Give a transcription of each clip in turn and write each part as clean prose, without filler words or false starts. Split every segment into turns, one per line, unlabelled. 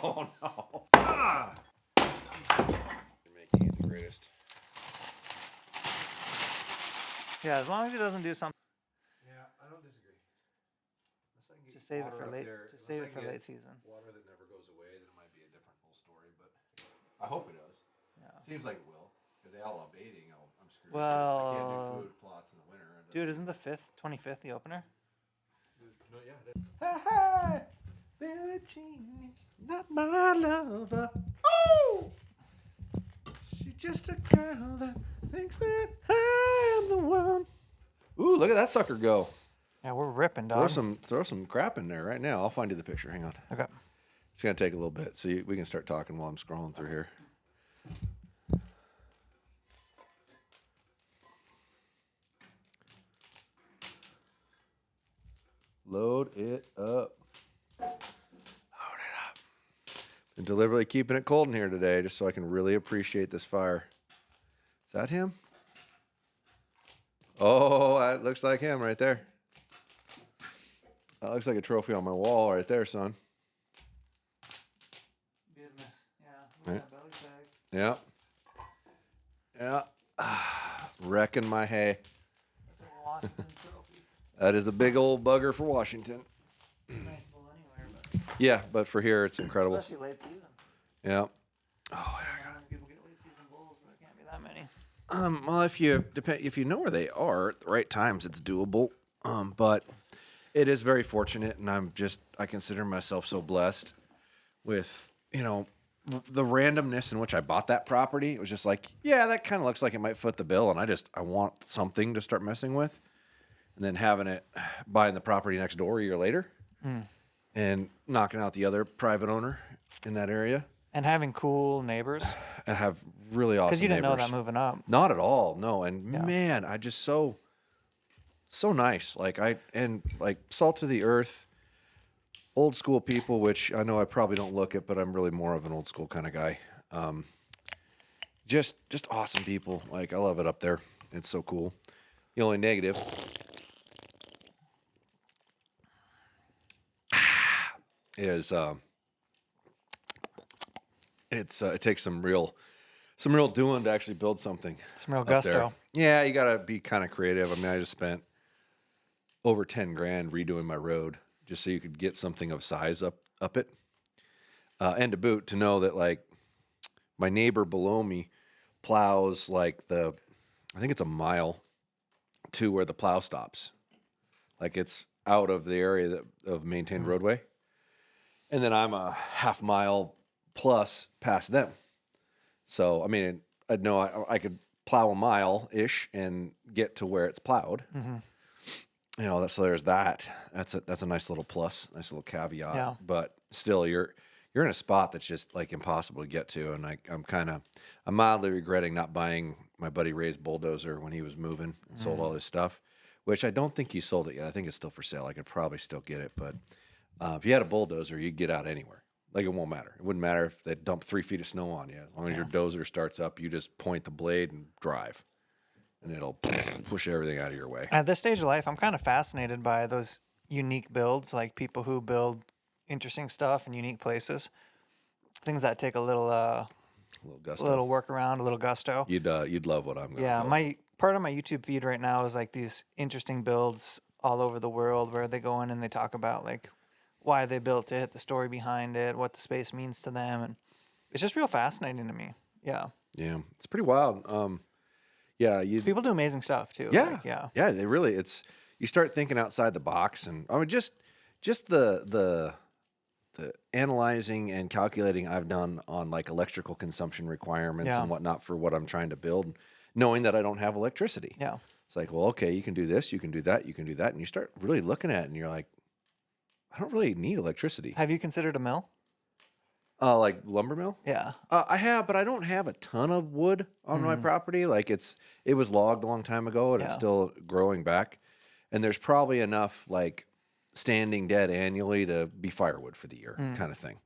Oh, no. Ah! You're making it the greatest.
Yeah, as long as he doesn't do something.
Yeah, I don't disagree.
To save it for late. To save it for late season.
Water that never goes away, then it might be a different whole story. But I hope it does.
Yeah.
Seems like it will. If they all abating, I'm screwed.
Well,
I can't do food plots in the winter.
Dude, isn't the 25th the opener?
No, yeah, it is. Hey, Billie Jean is not my lover. Oh, she's just a girl that thinks that I am the one. Ooh, look at that sucker go.
Yeah, we're ripping, dog.
Throw some crap in there right now. I'll find you the picture. Hang on.
Okay.
It's gonna take a little bit, so we can start talking while I'm scrolling through here. Load it up. Been deliberately keeping it cold in here today just so I can really appreciate this fire. Is that him? Oh, that looks like him right there. That looks like a trophy on my wall right there, son.
Business. Yeah.
Right.
Belly bag.
Yeah. Yeah. Wrecking my hay.
That's a Washington trophy.
That is a big old bugger for Washington.
Nice bull anywhere, but
Yeah, but for here, it's incredible.
especially late season.
Yeah. Oh,
I don't know if people get late season bulls, but it can't be that many.
well, if you know where they are at the right times, it's doable. But it is very fortunate, and I consider myself so blessed with, the randomness in which I bought that property. It was just like, yeah, that kind of looks like it might foot the bill, and I want something to start messing with. And then buying the property next door a year later and knocking out the other private owner in that area.
And having cool neighbors.
I have really awesome
Because you didn't know
neighbors.
that moving up.
Not at all, no. And man, I just so nice. Like salt to the earth, old school people, which I know I probably don't look it, but I'm really more of an old school kind of guy. Just awesome people. Like, I love it up there. It's so cool. The only negative is it takes some real doing to actually build something.
Some real
up
gusto.
there. Yeah, you gotta be kind of creative. I mean, I just spent over $10,000 redoing my road just so you could get something of size up it, and to boot, to know that like my neighbor below me plows like I think it's a mile to where the plow stops, like it's out of the area of maintained roadway. And then I'm a half mile plus past them. So, I mean, I'd know I could plow a mile-ish and get to where it's plowed. Mm-hmm. So there's that. That's a nice little plus, nice little caveat.
Yeah.
But still, you're in a spot that's just like impossible to get to. And I'm mildly regretting not buying my buddy Ray's bulldozer when he was moving and sold all his stuff, which I don't think he sold it yet. I think it's still for sale. I could probably still get it, but if you had a bulldozer, you'd get out anywhere. Like, it won't matter. It wouldn't matter if they dump 3 feet of snow on you. As long as your dozer starts up, you just point the blade and drive, and it'll push everything out of your way.
At this stage of life, I'm kind of fascinated by those unique builds, like people who build interesting stuff in unique places. Things that take a little
gusto.
a little workaround, a little gusto.
You'd love what I'm going to
Yeah,
build.
part of my YouTube feed right now is like these interesting builds all over the world where they go in and they talk about like why they built it, the story behind it, what the space means to them, and it's just real fascinating to me. Yeah.
Yeah, it's pretty wild.
People do amazing stuff too.
Yeah,
Like,
yeah. They really. You start thinking outside the box, and I mean, just the analyzing and calculating I've done on like electrical consumption requirements and whatnot for what I'm trying to build, knowing that I don't have electricity.
Yeah.
It's like, well, okay, you can do this, you can do that, you can do that, and you start really looking at it, and you're like, I don't really need electricity.
Have you considered a mill?
Like lumber mill?
Yeah.
I have, but I don't have a ton of wood on my property. Like it was logged a long time ago, and it's still growing back. And there's probably enough like standing dead annually to be firewood for the year, kind of thing.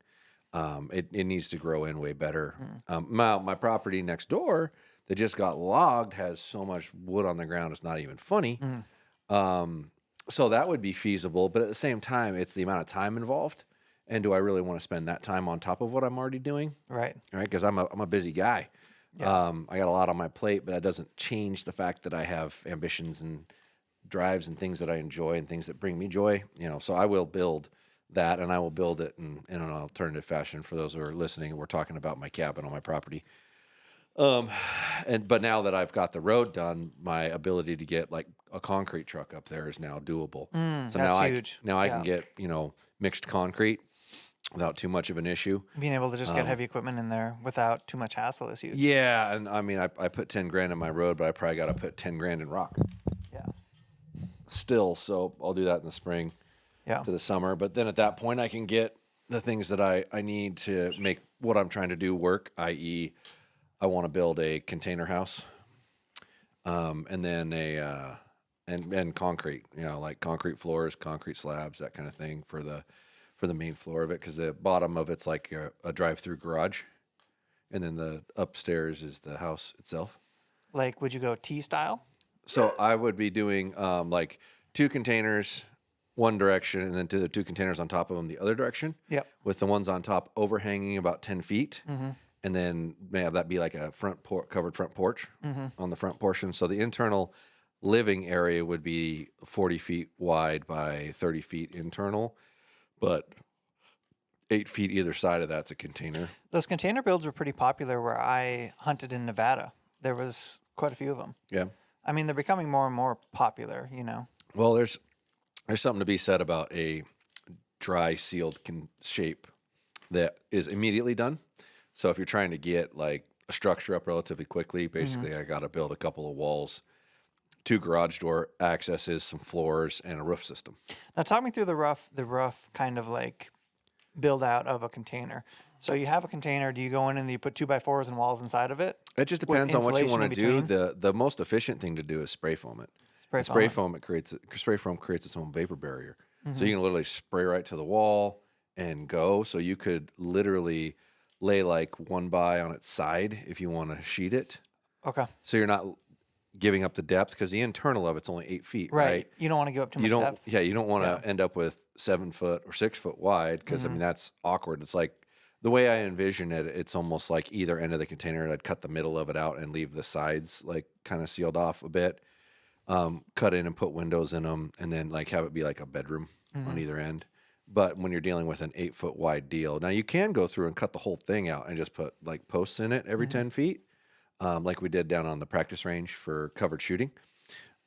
It needs to grow in way better. My property next door that just got logged has so much wood on the ground, it's not even funny. So that would be feasible, but at the same time, it's the amount of time involved And do I really want to spend that time on top of what I'm already doing?
Right.
Right? Because I'm a busy guy.
Yeah.
I got a lot on my plate, but that doesn't change the fact that I have ambitions and drives and things that I enjoy and things that bring me joy. So I will build that, and I will build it in an alternative fashion. For those who are listening, we're talking about my cabin on my property. But now that I've got the road done, my ability to get like a concrete truck up there is now doable. So
That's
now
huge.
I can get, mixed concrete without too much of an issue.
Being able to just get heavy equipment in there without too much hassle is huge.
Yeah. And I mean, I put 10 grand in my road, but I probably got to put 10 grand in rock
Yeah.
still. So I'll do that in the spring
Yeah.
to the summer. But then at that point I can get the things that I need to make what I'm trying to do work, i.e., I want to build a container house, and then and concrete, like concrete floors, concrete slabs, that kind of thing for the main floor of it, because the bottom of it's like a drive-through garage, and then the upstairs is the house itself.
Like, would you go T style?
So I would be doing like 2 containers one direction, and then the 2 containers on top of them the other direction.
Yep.
With the ones on top overhanging about 10 feet. And then may have that be like a covered front porch on the front portion. So the internal living area would be 40 feet wide by 30 feet internal, but 8 feet either side of that's a container.
Those container builds were pretty popular where I hunted in Nevada. There was quite a few of them.
Yeah.
I mean, they're becoming more and more popular,
Well, there's something to be said about a dry sealed shape that is immediately done. So if you're trying to get like a structure up relatively quickly, basically I got to build a couple of walls, 2 garage door accesses, some floors, and a roof system.
Now, talk me through the rough kind of like build out of a container. So you have a container. Do you go in and you put 2x4s and walls inside of it?
It just
With
depends on what you
insulation
want to
in
do.
between?
The most efficient thing to do is spray foam it. Spray foam creates its own vapor barrier. So you can literally spray right to the wall and go. So you could literally lay like 1 by on its side if you want to sheet it.
Okay.
So you're not giving up the depth, because the internal of it's only 8 feet, right?
You don't want to give up too much depth.
Yeah, you don't want to end up with 7 foot or 6 foot wide, because I mean that's awkward. It's like the way I envision it, it's almost like either end of the container, I'd cut the middle of it out and leave the sides like kind of sealed off a bit, cut in and put windows in them, and then like have it be like a bedroom on either end. But when you're dealing with an 8 foot wide deal, now you can go through and cut the whole thing out and just put like posts in it every 10 feet, like we did down on the practice range for covered shooting,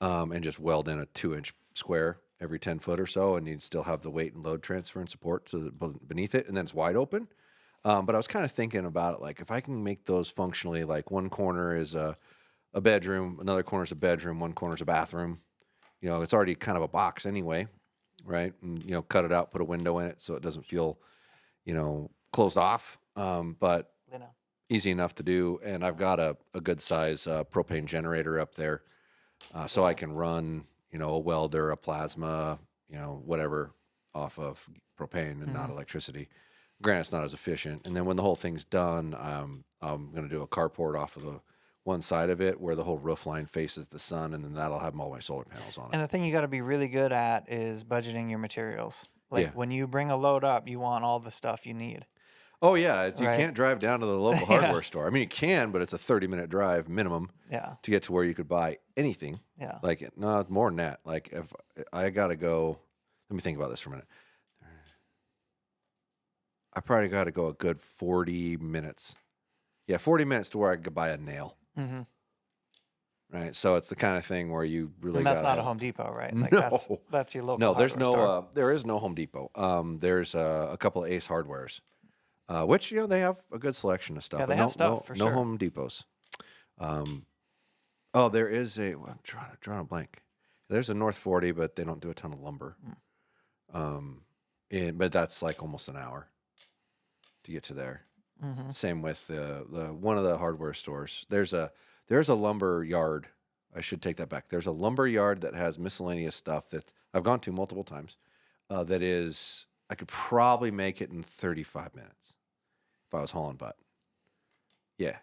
and just weld in a 2-inch square every 10 foot or so, and you'd still have the weight and load transfer and support beneath it, and then it's wide open. But I was kind of thinking about it, like if I can make those functionally, like one corner is a bedroom, another corner is a bedroom, one corner is a bathroom. It's already kind of a box anyway, right? And cut it out, put a window in it so it doesn't feel, closed off. But easy enough to do. And I've got a good size propane generator up there, so I can run, a welder, a plasma, whatever off of propane and not electricity. Granted, it's not as efficient. And then when the whole thing's done, I'm going to do a carport off of the one side of it where the whole roof line faces the sun, and then that'll have all my solar panels on it.
And the thing you got to be really good at is budgeting your materials. Like when you bring a load up, you want all the stuff you need.
Oh, yeah. You can't drive down to the local hardware store. I mean, you can, but it's a 30-minute drive minimum to get to where you could buy anything.
Yeah.
Like, no, more than that. Like, if I got to go, let me think about this for a minute. I probably got to go a good 40 minutes. Yeah, 40 minutes to where I could buy a nail.
Mm-hmm.
Right, so it's the kind of thing where you really.
And that's not a Home Depot, right? Like
no,
that's your local.
No, there's no.
Store.
There is no Home Depot. There's a couple of Ace Hardwares, which they have a good selection of stuff.
Yeah, they have stuff for
no
sure.
No Home Depots. There is a. Well, I'm drawing a blank. There's a North 40, but they don't do a ton of lumber. But that's like almost an hour to get to there. Mm-hmm. Same with the one of the hardware stores. There's a lumber yard. I should take that back. There's a lumber yard that has miscellaneous stuff that I've gone to multiple times. That is, I could probably make it in 35 minutes if I was hauling butt. Yeah.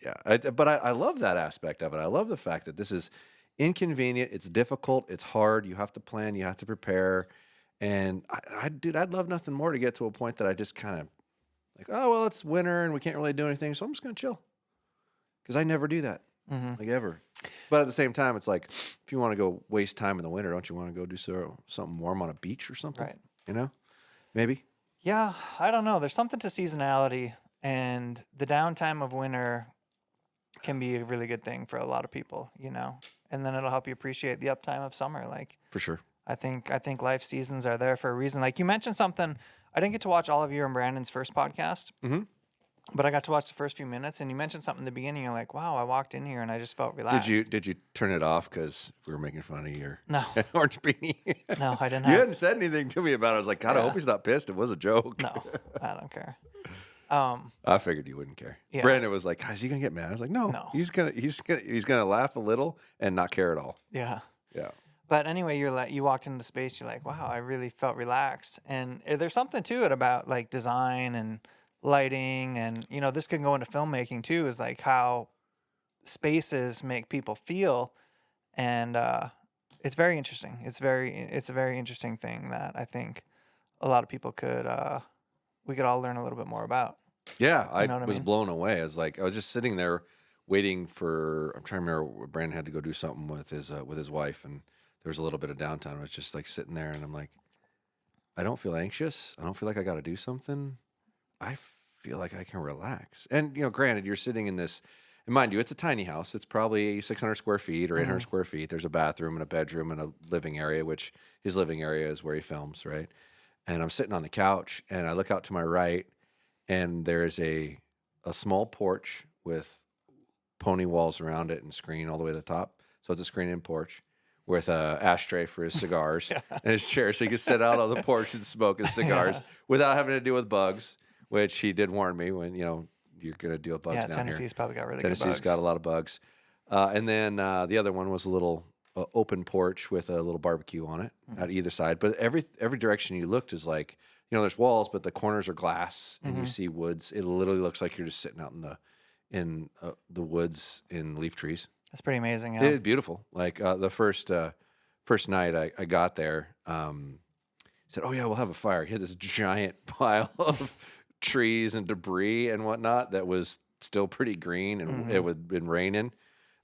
But I love that aspect of it. I love the fact that this is inconvenient. It's difficult. It's hard. You have to plan. You have to prepare. And I'd love nothing more to get to a point that I just kind of like, oh, well, it's winter and we can't really do anything. So I'm just going to chill. Because I never do that, like ever. But at the same time, it's like, if you want to go waste time in the winter, don't you want to go do something warm on a beach or something?
Right.
You know, maybe.
Yeah, I don't know. There's something to seasonality, and the downtime of winter can be a really good thing for a lot of people, you know. And then it'll help you appreciate the uptime of summer. Like,
For sure.
I think life seasons are there for a reason. Like you mentioned something. I didn't get to watch all of your and Brandon's first podcast, but I got to watch the first few minutes. And you mentioned something in the beginning. You're like, "Wow, I walked in here and I just felt relaxed."
Did you turn it off because we were making fun of your
No,
orange beanie?
no, I didn't.
You
Have,
hadn't said anything to me about it. I was like, God, I hope he's not pissed. It was a joke.
no, I don't care.
I figured you wouldn't care.
Yeah.
Brandon was like, "Guys, you gonna get mad?" I was like, "No,
No.
he's gonna laugh a little and not care at all."
Yeah.
Yeah.
But anyway, you walked into the space. You're like, wow, I really felt relaxed. And there's something to it about like design and lighting, and you know, this can go into filmmaking too. Is like how spaces make people feel, and it's very interesting. It's a very interesting thing that I think a lot of people we could all learn a little bit more about.
Yeah, I
You know what I
was
mean?
blown away. I was just sitting there waiting for. I'm trying to remember. Brandon had to go do something with his wife, and there was a little bit of downtime. I was just like sitting there, and I'm like, I don't feel anxious. I don't feel like I got to do something. I feel like I can relax. And you know, granted, you're sitting in this. And mind you, it's a tiny house. It's probably 600 square feet or 800 square feet. There's a bathroom and a bedroom and a living area, which his living area is where he films, right? And I'm sitting on the couch, and I look out to my right, and there's a small porch with pony walls around it and screen all the way to the top. So it's a screen-in porch with a ashtray for his cigars and his chair, so he can sit out on the porch and smoke his cigars without having to deal with bugs, which he did warn me when, you know, you're going to deal with bugs down
Tennessee's
here.
probably got really
Tennessee's
good bugs.
got a lot of bugs. And then the other one was a little open porch with a little barbecue on it at either side. But every direction you looked is like, you know, there's walls, but the corners are glass, and you see woods. It literally looks like you're just sitting out in the woods in leaf trees.
That's pretty amazing. Yeah.
It's beautiful. Like the first night I got there, said, "Oh yeah, we'll have a fire." He had this giant pile of trees and debris and whatnot that was still pretty green, and it had been raining.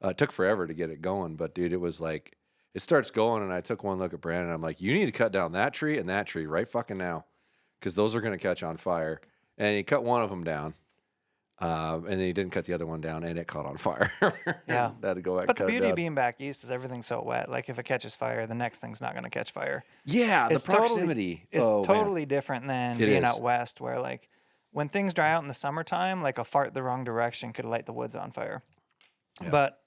It took forever to get it going, but dude, it was like it starts going, and I took one look at Brandon. And I'm like, "You need to cut down that tree and that tree right fucking now, because those are going to catch on fire." And he cut one of them down. And then he didn't cut the other one down, and it caught on fire.
Yeah.
Had to go back.
But the
cut it
beauty of
down.
being back east is everything's so wet. Like if it catches fire, the next thing's not going to catch fire.
Yeah, the
It's
proximity.
It's
Oh, man.
totally different than
It
being
is.
out west, where like when things dry out in the summertime, like a fart the wrong direction could light the woods on fire.
Yeah.
But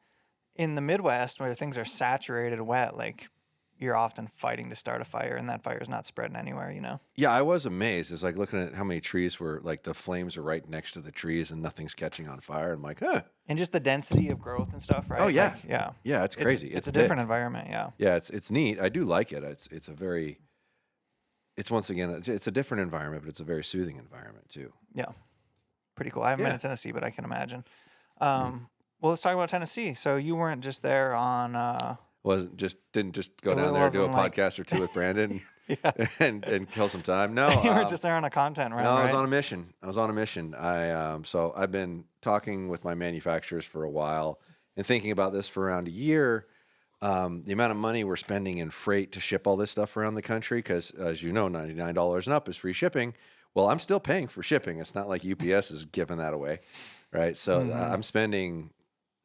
in the Midwest, where things are saturated wet, like you're often fighting to start a fire, and that fire is not spreading anywhere. You know.
Yeah, I was amazed. It's like looking at how many trees were like the flames are right next to the trees, and nothing's catching on fire. I'm like, huh.
And just the density of growth and stuff, right?
Oh yeah,
Like, yeah,
yeah. It's crazy.
It's a
thick.
different environment. Yeah.
Yeah, it's neat. I do like it. It's a very. It's once again, it's a different environment, but it's a very soothing environment too.
Yeah. Pretty cool. I haven't been
Yeah.
to Tennessee, but I can imagine. Well, let's talk about Tennessee. So you weren't just there on.
Didn't just go
It
down there and do a
wasn't like-
podcast or two with Brandon and kill some time. No,
you were just there on a content run,
no,
right?
I was on a mission. So I've been talking with my manufacturers for a while and thinking about this for around a year. The amount of money we're spending in freight to ship all this stuff around the country, because as you know, $99 and up is free shipping. Well, I'm still paying for shipping. It's not like UPS is giving that away, right? So I'm spending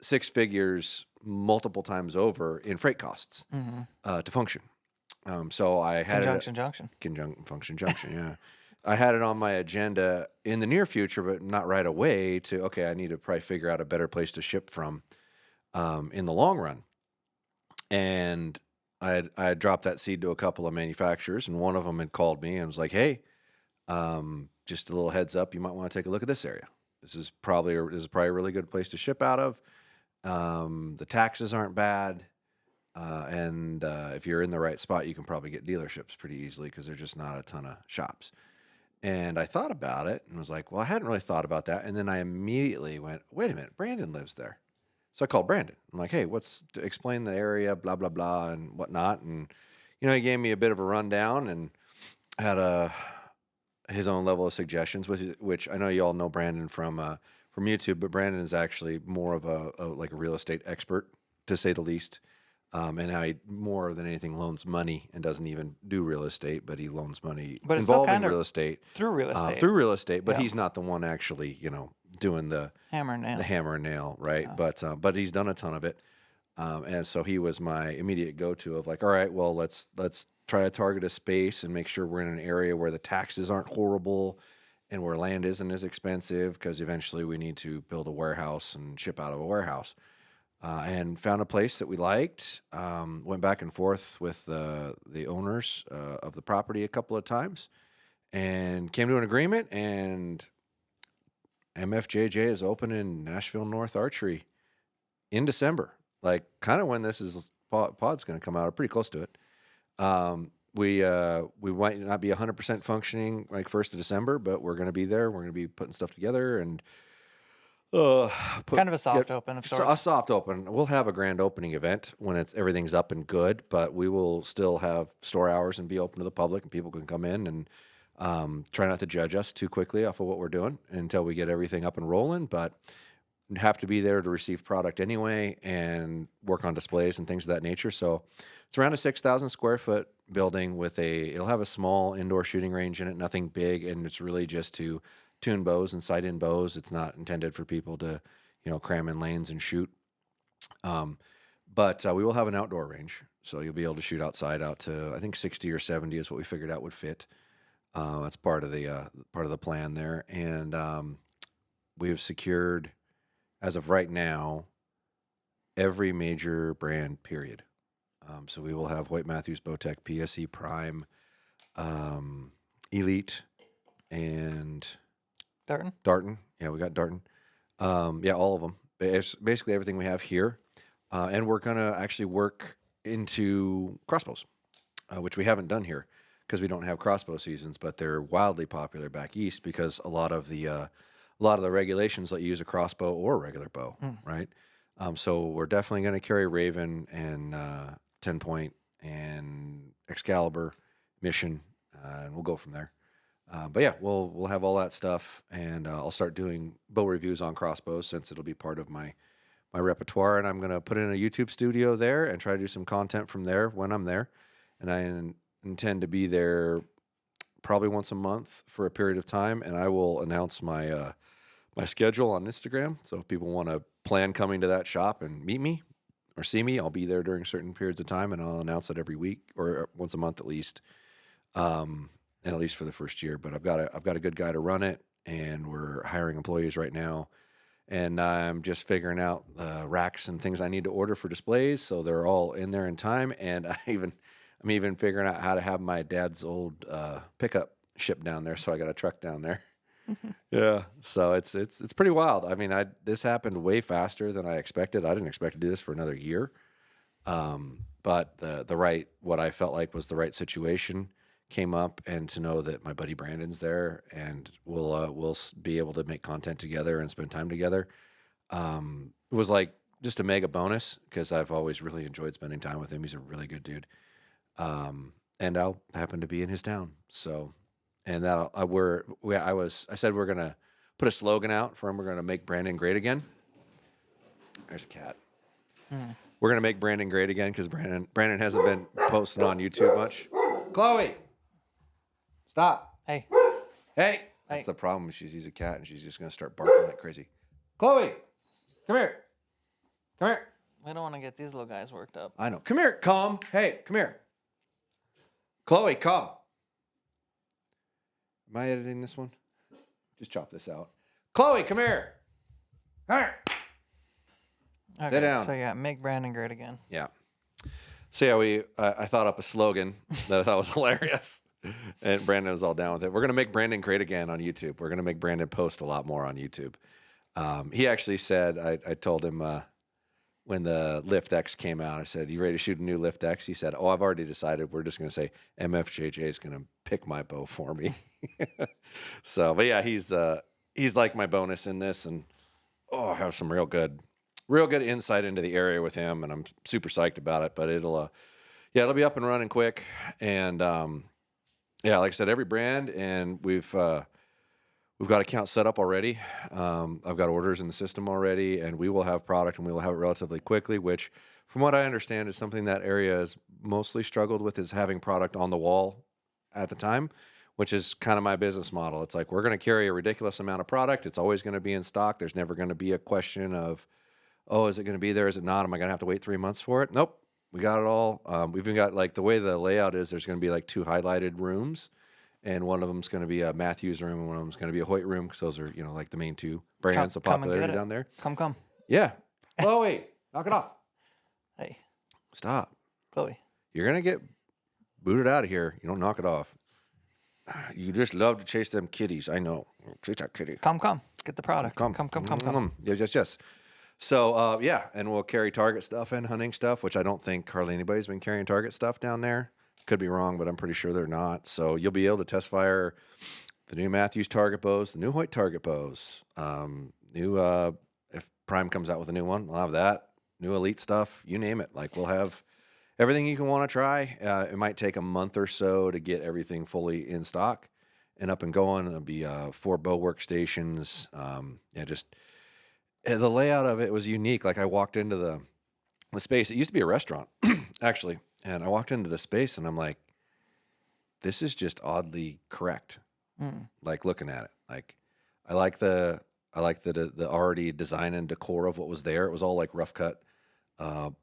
six figures multiple times over in freight costs to function. So I had function junction, yeah. I had it on my agenda in the near future, but not right away. I need to probably figure out a better place to ship from in the long run. And I had dropped that seed to a couple of manufacturers, and one of them had called me and was like, "Hey, just a little heads up, you might want to take a look at this area. This is probably a really good place to ship out of. The taxes aren't bad, and if you're in the right spot, you can probably get dealerships pretty easily because there's just not a ton of shops." And I thought about it and was like, well, I hadn't really thought about that. And then I immediately went, wait a minute, Brandon lives there. So I called Brandon. I'm like, hey, explain the area, blah, blah, blah, and whatnot. And, he gave me a bit of a rundown. And had his own level of suggestions, which I know you all know Brandon from YouTube, but Brandon is actually more of a like a real estate expert, to say the least. And how he more than anything loans money and doesn't even do real estate, but he loans money
But it's still
involving
kind of
real estate
through real estate.
through real estate. But
Yeah.
he's not the one actually, doing the
Hammer and nail.
hammer and nail, right? But he's done a ton of it, and so he was my immediate go-to of like, all right, well, let's try to target a space and make sure we're in an area where the taxes aren't horrible and where land isn't as expensive, because eventually we need to build a warehouse and ship out of a warehouse. And found a place that we liked. Went back and forth with the owners of the property a couple of times, and came to an agreement. And MFJJ is open in Nashville North Archery in December. Like kind of when pod's going to come out, or pretty close to it. We might not be 100% functioning like 1st of December, but we're going to be there. We're going to be putting stuff together and.
Kind of a soft open of sorts.
A soft open. We'll have a grand opening event when everything's up and good, but we will still have store hours and be open to the public, and people can come in and try not to judge us too quickly off of what we're doing until we get everything up and rolling. But have to be there to receive product anyway and work on displays and things of that nature. So it's around a 6,000 square foot building it'll have a small indoor shooting range in it, nothing big, and it's really just to tune bows and sight in bows. It's not intended for people to, cram in lanes and shoot. But we will have an outdoor range, so you'll be able to shoot outside out to, I think 60 or 70 is what we figured out would fit. That's part of the plan there, and we have secured, as of right now, every major brand. Period. So we will have White Matthews, Bowtech, PSE, Prime, Elite, and Darton. Yeah, we got Darton. Yeah, all of them. It's basically everything we have here. And we're going to actually work into crossbows, which we haven't done here because we don't have crossbow seasons, but they're wildly popular back east because a lot of the regulations let you use a crossbow or a regular bow, right? So we're definitely going to carry Raven and 10-point and Excalibur mission, and we'll go from there. But yeah, we'll have all that stuff, and I'll start doing bow reviews on crossbows since it'll be part of my repertoire, and I'm going to put in a YouTube studio there and try to do some content from there when I'm there. And I intend to be there probably once a month for a period of time, and I will announce my schedule on Instagram. So if people want to plan coming to that shop and meet me or see me, I'll be there during certain periods of time, and I'll announce it every week or once a month at least. And at least for the first year, but I've got a good guy to run it, and we're hiring employees right now, and I'm just figuring out the racks and things I need to order for displays, so they're all in there in time. And I'm even figuring out how to have my dad's old pickup shipped down there, so I got a truck down there. Yeah, so it's pretty wild. I mean, this happened way faster than I expected. I didn't expect to do this for another year, but what I felt like was the right situation came up, and to know that my buddy Brandon's there and we'll be able to make content together and spend time together. It was like just a mega bonus because I've always really enjoyed spending time with him. He's a really good dude. And I'll happen to be in his town. So, and I said we're going to put a slogan out for him. We're going to make Brandon great again. There's a cat. We're going to make Brandon great again because Brandon hasn't been posting on YouTube much. Chloe! Stop.
Hey.
That's the problem. She's a cat, and she's just going to start barking like crazy. Chloe, come here.
We don't want to get these little guys worked up.
I know. Come here. Come. Hey, come here. Chloe, come. Am I editing this one? Just chop this out. Chloe, come here. Come here.
Okay,
Sit down.
So yeah, make Brandon great again.
Yeah. So yeah, I thought up a slogan that I thought was hilarious. And Brandon was all down with it. We're going to make Brandon great again on YouTube. We're going to make Brandon post a lot more on YouTube. He actually said, I told him when the Lift X came out, I said, you ready to shoot a new Lift X? He said, I've already decided. We're just going to say MFJJ is going to pick my bow for me. So, but yeah, he's like my bonus in this. And I have some real good insight into the area with him. And I'm super psyched about it. But it'll be up and running quick. And Yeah, like I said, every brand, and we've got accounts set up already. I've got orders in the system already, and we will have product, and we will have it relatively quickly. Which, from what I understand, is something that area has mostly struggled with, is having product on the wall at the time, which is kind of my business model. It's like we're going to carry a ridiculous amount of product. It's always going to be in stock. There's never going to be a question of, oh, is it going to be there? Is it not? Am I going to have to wait 3 months for it? Nope. We got it all. We've even got, like, the way the layout is, there's going to be like 2 highlighted rooms, and one of them's going to be a Matthews room, and one of them's going to be a Hoyt room, because those are, like the main 2 brands of
Come and get
popularity
it.
down there.
Come.
Yeah. Chloe, knock it off.
Hey,
Stop.
Chloe.
You're going to get booted out of here. You don't knock it off. You just love to chase them kitties. I know. Chase that kitty.
Come. Get the product. Come.
Yes. So, yeah, and we'll carry Target stuff and hunting stuff, which I don't think hardly anybody's been carrying Target stuff down there. Could be wrong, but I'm pretty sure they're not. So you'll be able to test fire the new Matthews Target bows, the new Hoyt Target bows, if Prime comes out with a new one, we'll have that. New Elite stuff, you name it. Like, we'll have everything you can want to try. It might take a month or so to get everything fully in stock and up and going. There'll be 4 bow workstations. The layout of it was unique. Like, I walked into the space. It used to be a restaurant, actually. And I walked into the space, and I'm like, this is just oddly correct. Like, looking at it. Like, I like the already design and decor of what was there. It was all like rough cut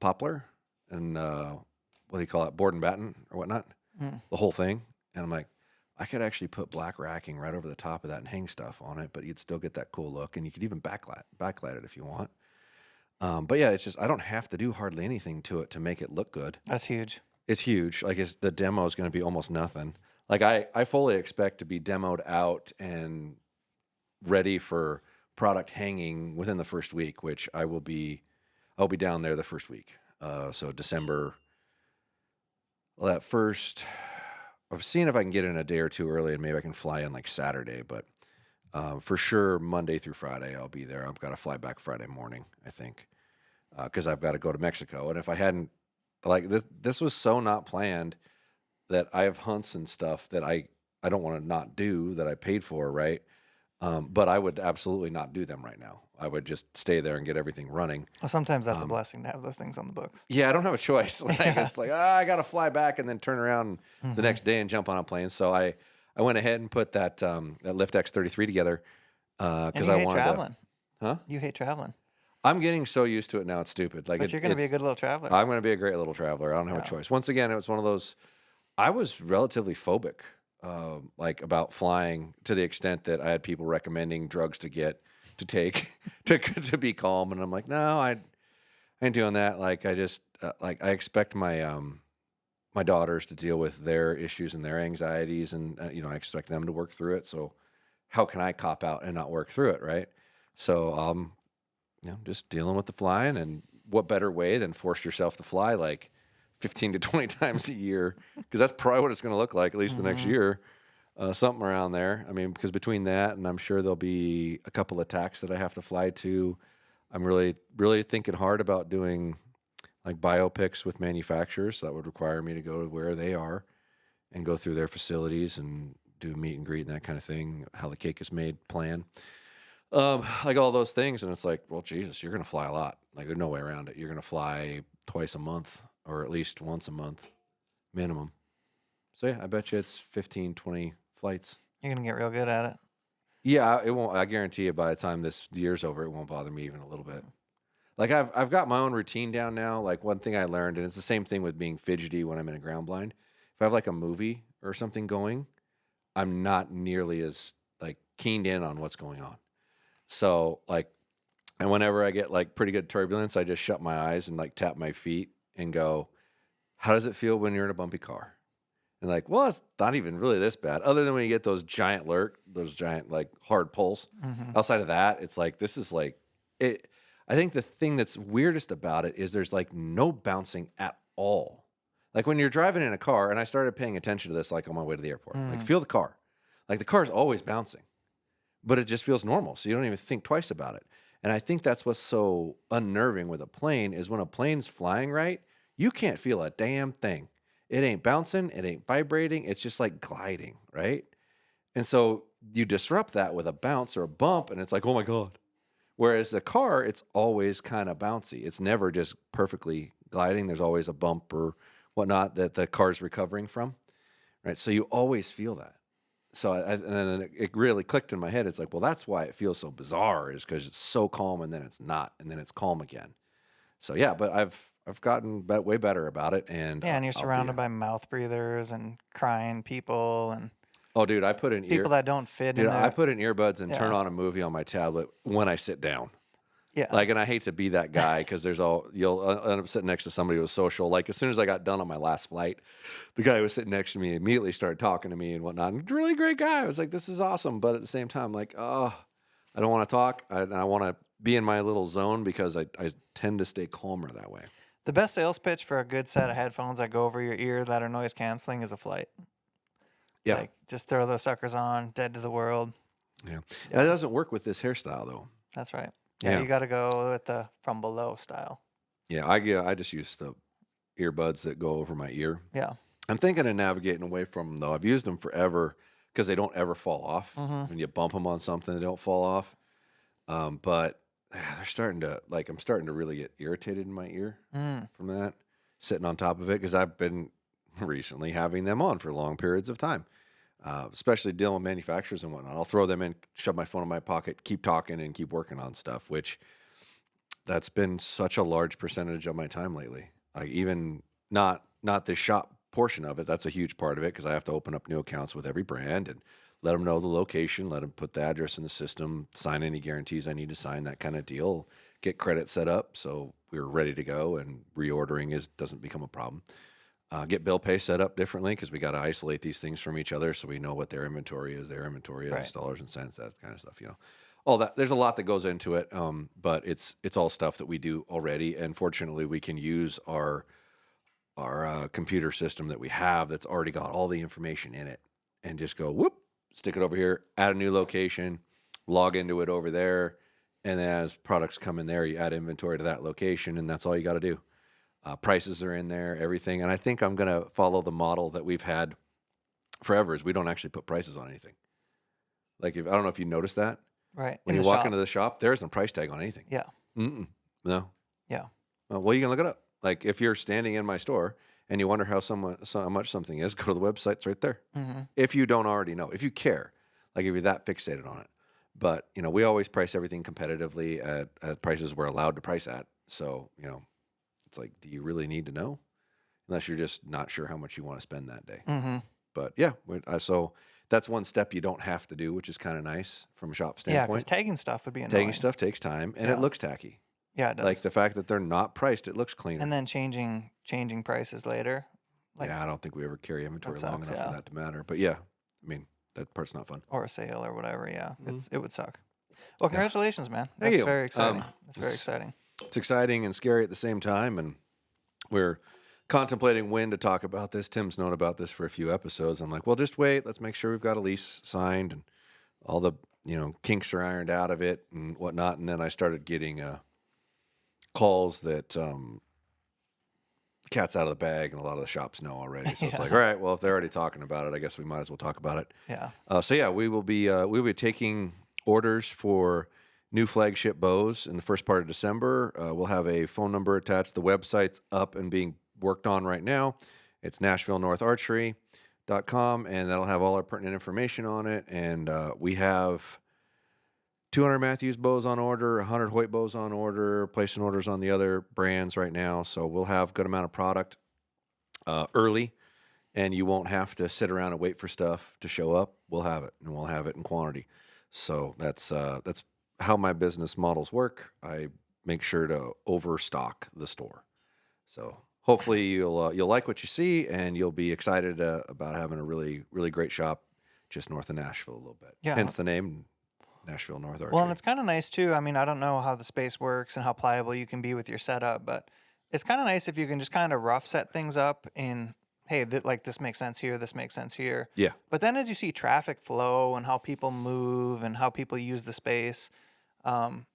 poplar and what do you call it, board and batten or whatnot, the whole thing. And I'm like, I could actually put black racking right over the top of that and hang stuff on it, but you'd still get that cool look, and you could even backlight it if you want. But yeah, it's just, I don't have to do hardly anything to it to make it look good.
That's huge.
It's huge. Like, the demo is going to be almost nothing. Like, I fully expect to be demoed out and ready for product hanging within the first week, which I'll be down there the first week. So December, well, that first, I'm seeing if I can get in a day or 2 early, and maybe I can fly in like Saturday, but for sure Monday through Friday I'll be there. I've got to fly back Friday morning, I think, because I've got to go to Mexico. And if I hadn't, like, this was so not planned that I have hunts and stuff that I don't want to not do that I paid for, right? But I would absolutely not do them right now. I would just stay there and get everything running.
Well, sometimes that's a blessing to have those things on the books.
Yeah, I don't have a choice. Like, it's like, I got to fly back and then turn around the next day and jump on a plane. So I went ahead and put that Lift X33 together because I wanted
traveling.
Huh?
You hate traveling.
I'm getting so used to it now, it's stupid. Like,
But you're going to be a good little traveler.
I'm going to be a great little traveler. I don't have a choice. Once again, it was one of those, I was relatively phobic, like, about flying, to the extent that I had people recommending drugs to take to be calm, and I'm like, no, I ain't doing that. Like, I just like, I expect my my daughters to deal with their issues and their anxieties, and I expect them to work through it. So how can I cop out and not work through it, right? So just dealing with the flying, and what better way than force yourself to fly like 15 to 20 times a year, because that's probably what it's going to look like at least the next year, something around there. I mean, because between that, and I'm sure there'll be a couple of tacks that I have to fly to. I'm really, really thinking hard about doing like biopics with manufacturers. So that would require me to go to where they are and go through their facilities and do meet and greet and that kind of thing, how the cake is made plan. Like all those things. And it's like, well, Jesus, you're going to fly a lot. Like, there's no way around it. You're going to fly twice a month, or at least once a month minimum. So yeah, I bet you it's 15, 20 flights.
You're going to get real good at it.
Yeah, it won't. I guarantee you by the time this year's over, it won't bother me even a little bit. Like, I've got my own routine down now. Like, one thing I learned, and it's the same thing with being fidgety when I'm in a ground blind. If I have like a movie or something going, I'm not nearly as like keened in on what's going on. So like, and whenever I get like pretty good turbulence, I just shut my eyes and like tap my feet and go, how does it feel when you're in a bumpy car? And like, well, it's not even really this bad, other than when you get those giant like hard pulls. Outside of that, it's like, this is like it. I think the thing that's weirdest about it is there's like no bouncing at all. Like, when you're driving in a car, and I started paying attention to this like on my way to the airport, like, feel the car. Like, the car's always bouncing, but it just feels normal. So you don't even think twice about it. And I think that's what's so unnerving with a plane, is when a plane's flying right, you can't feel a damn thing. It ain't bouncing. It ain't vibrating. It's just like gliding, right? And so you disrupt that with a bounce or a bump, and it's like, oh my God. Whereas the car, it's always kind of bouncy. It's never just perfectly gliding. There's always a bump or whatnot that the car's recovering from, right? So you always feel that. So and then it really clicked in my head. It's like, well, that's why it feels so bizarre, is because it's so calm and then it's not, and then it's calm again. So yeah, but I've gotten way better about it, and
Yeah, and you're surrounded by mouth breathers and crying people and
oh, dude, I put
people that don't fit in
dude, I
there.
put in earbuds and turn
Yeah.
on a movie on my tablet when I sit down.
Yeah.
Like, and I hate to be that guy because you'll end up sitting next to somebody who's social. Like, as soon as I got done on my last flight, the guy who was sitting next to me immediately started talking to me and whatnot. And really great guy. I was like, this is awesome. But at the same time, like, oh, I don't want to talk. I want to be in my little zone because I tend to stay calmer that way.
The best sales pitch for a good set of headphones that go over your ear that are noise canceling is a flight.
Yeah.
Like, just throw those suckers on, dead to the world.
Yeah. That doesn't work with this hairstyle, though.
That's right. Yeah. You got to go with the from below style.
Yeah. I just use the earbuds that go over my ear.
Yeah.
I'm thinking of navigating away from them, though. I've used them forever because they don't ever fall off. When you bump them on something, they don't fall off. But they're starting to, like, I'm starting to really get irritated in my ear from that, sitting on top of it, because I've been recently having them on for long periods of time, especially dealing with manufacturers and whatnot. I'll throw them in, shove my phone in my pocket, keep talking and keep working on stuff, which that's been such a large percentage of my time lately. Like, even not the shop portion of it, that's a huge part of it, because I have to open up new accounts with every brand and let them know the location, let them put the address in the system, sign any guarantees I need to sign, that kind of deal, get credit set up so we're ready to go, and reordering doesn't become a problem. Get bill pay set up differently, because we got to isolate these things from each other so we know what their inventory is,
Right.
dollars and cents, that kind of stuff, all that. There's a lot that goes into it, but it's all stuff that we do already, and fortunately we can use our computer system that we have that's already got all the information in it, and just go whoop, stick it over here, add a new location, log into it over there, and then as products come in there, you add inventory to that location, and that's all you got to do. Prices are in there, everything. And I think I'm going to follow the model that we've had forever, is we don't actually put prices on anything. Like, I don't know if you noticed that.
Right.
When you walk into the shop, there isn't a price tag on anything.
Yeah.
No.
Yeah.
Well, you can look it up. Like, if you're standing in my store and you wonder how much something is, go to the website. It's right there. If you don't already know, if you care, like if you're that fixated on it. But, we always price everything competitively at prices we're allowed to price at. So, it's like, do you really need to know? Unless you're just not sure how much you want to spend that day. But yeah, so that's one step you don't have to do, which is kind of nice from a shop
Yeah,
standpoint.
because tagging stuff would be annoying.
Tagging stuff takes time, and it looks tacky.
Yeah, it does.
Like, the fact that they're not priced, it looks cleaner.
And then changing prices later. Like,
I don't think we ever carry inventory long
sucks,
enough for that to matter. But yeah, I mean, that part's not fun.
or a sale or whatever. Yeah, it would suck. Well, congratulations, man.
Thank
That's
you.
very exciting. That's very exciting.
It's exciting and scary at the same time, and we're contemplating when to talk about this. Tim's known about this for a few episodes. I'm like, well, just wait. Let's make sure we've got a lease signed and all the kinks are ironed out of it and whatnot. And then I started getting calls that cat's out of the bag, and a lot of the shops know already. So it's like, all right, well, if they're already talking about it, I guess we might as well talk about it.
Yeah.
So yeah, we'll be taking orders for new flagship bows in the first part of December. We'll have a phone number attached. The website's up and being worked on right now. It's NashvilleNorthArchery.com, and that'll have all our pertinent information on it. And we have 200 Matthews bows on order, 100 Hoyt bows on order, placing orders on the other brands right now. So we'll have a good amount of product early, and you won't have to sit around and wait for stuff to show up. We'll have it, and we'll have it in quantity. So that's how my business models work. I make sure to overstock the store. So hopefully you'll like what you see, and you'll be excited about having a really, really great shop just north of Nashville a little bit.
Yeah.
Hence the name, Nashville North Archery.
Well, and it's kind of nice too. I mean, I don't know how the space works and how pliable you can be with your setup, but it's kind of nice if you can just kind of rough set things up in, hey, this makes sense here, this makes sense here.
Yeah.
But then as you see traffic flow and how people move and how people use the space,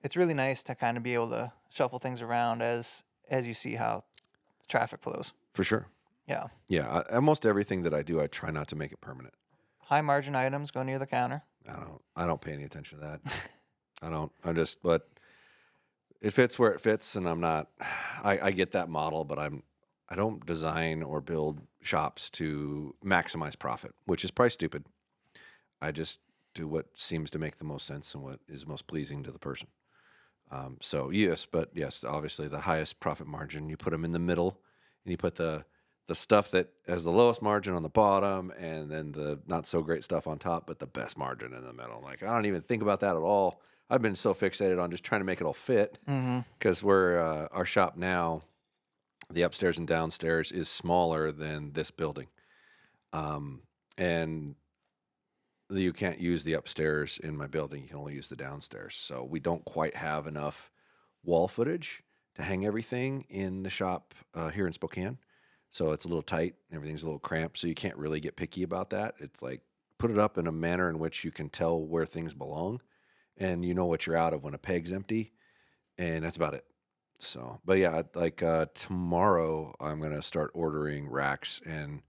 it's really nice to kind of be able to shuffle things around as you see how the traffic flows.
For sure.
Yeah.
Yeah, almost everything that I do, I try not to make it permanent.
High margin items go near the counter.
I don't pay any attention to that. But it fits where it fits, and I'm not. I get that model, but I don't design or build shops to maximize profit, which is probably stupid. I just do what seems to make the most sense and what is most pleasing to the person. So yes, obviously the highest profit margin, you put them in the middle, and you put the stuff that has the lowest margin on the bottom, and then the not so great stuff on top, but the best margin in the middle. Like, I don't even think about that at all. I've been so fixated on just trying to make it all fit, because we're our shop now, the upstairs and downstairs is smaller than this building, and you can't use the upstairs in my building. You can only use the downstairs. So we don't quite have enough wall footage to hang everything in the shop here in Spokane. So it's a little tight. Everything's a little cramped. So you can't really get picky about that. It's like, put it up in a manner in which you can tell where things belong, and you know what you're out of when a peg's empty. And that's about it. So, but yeah, like tomorrow I'm going to start ordering racks and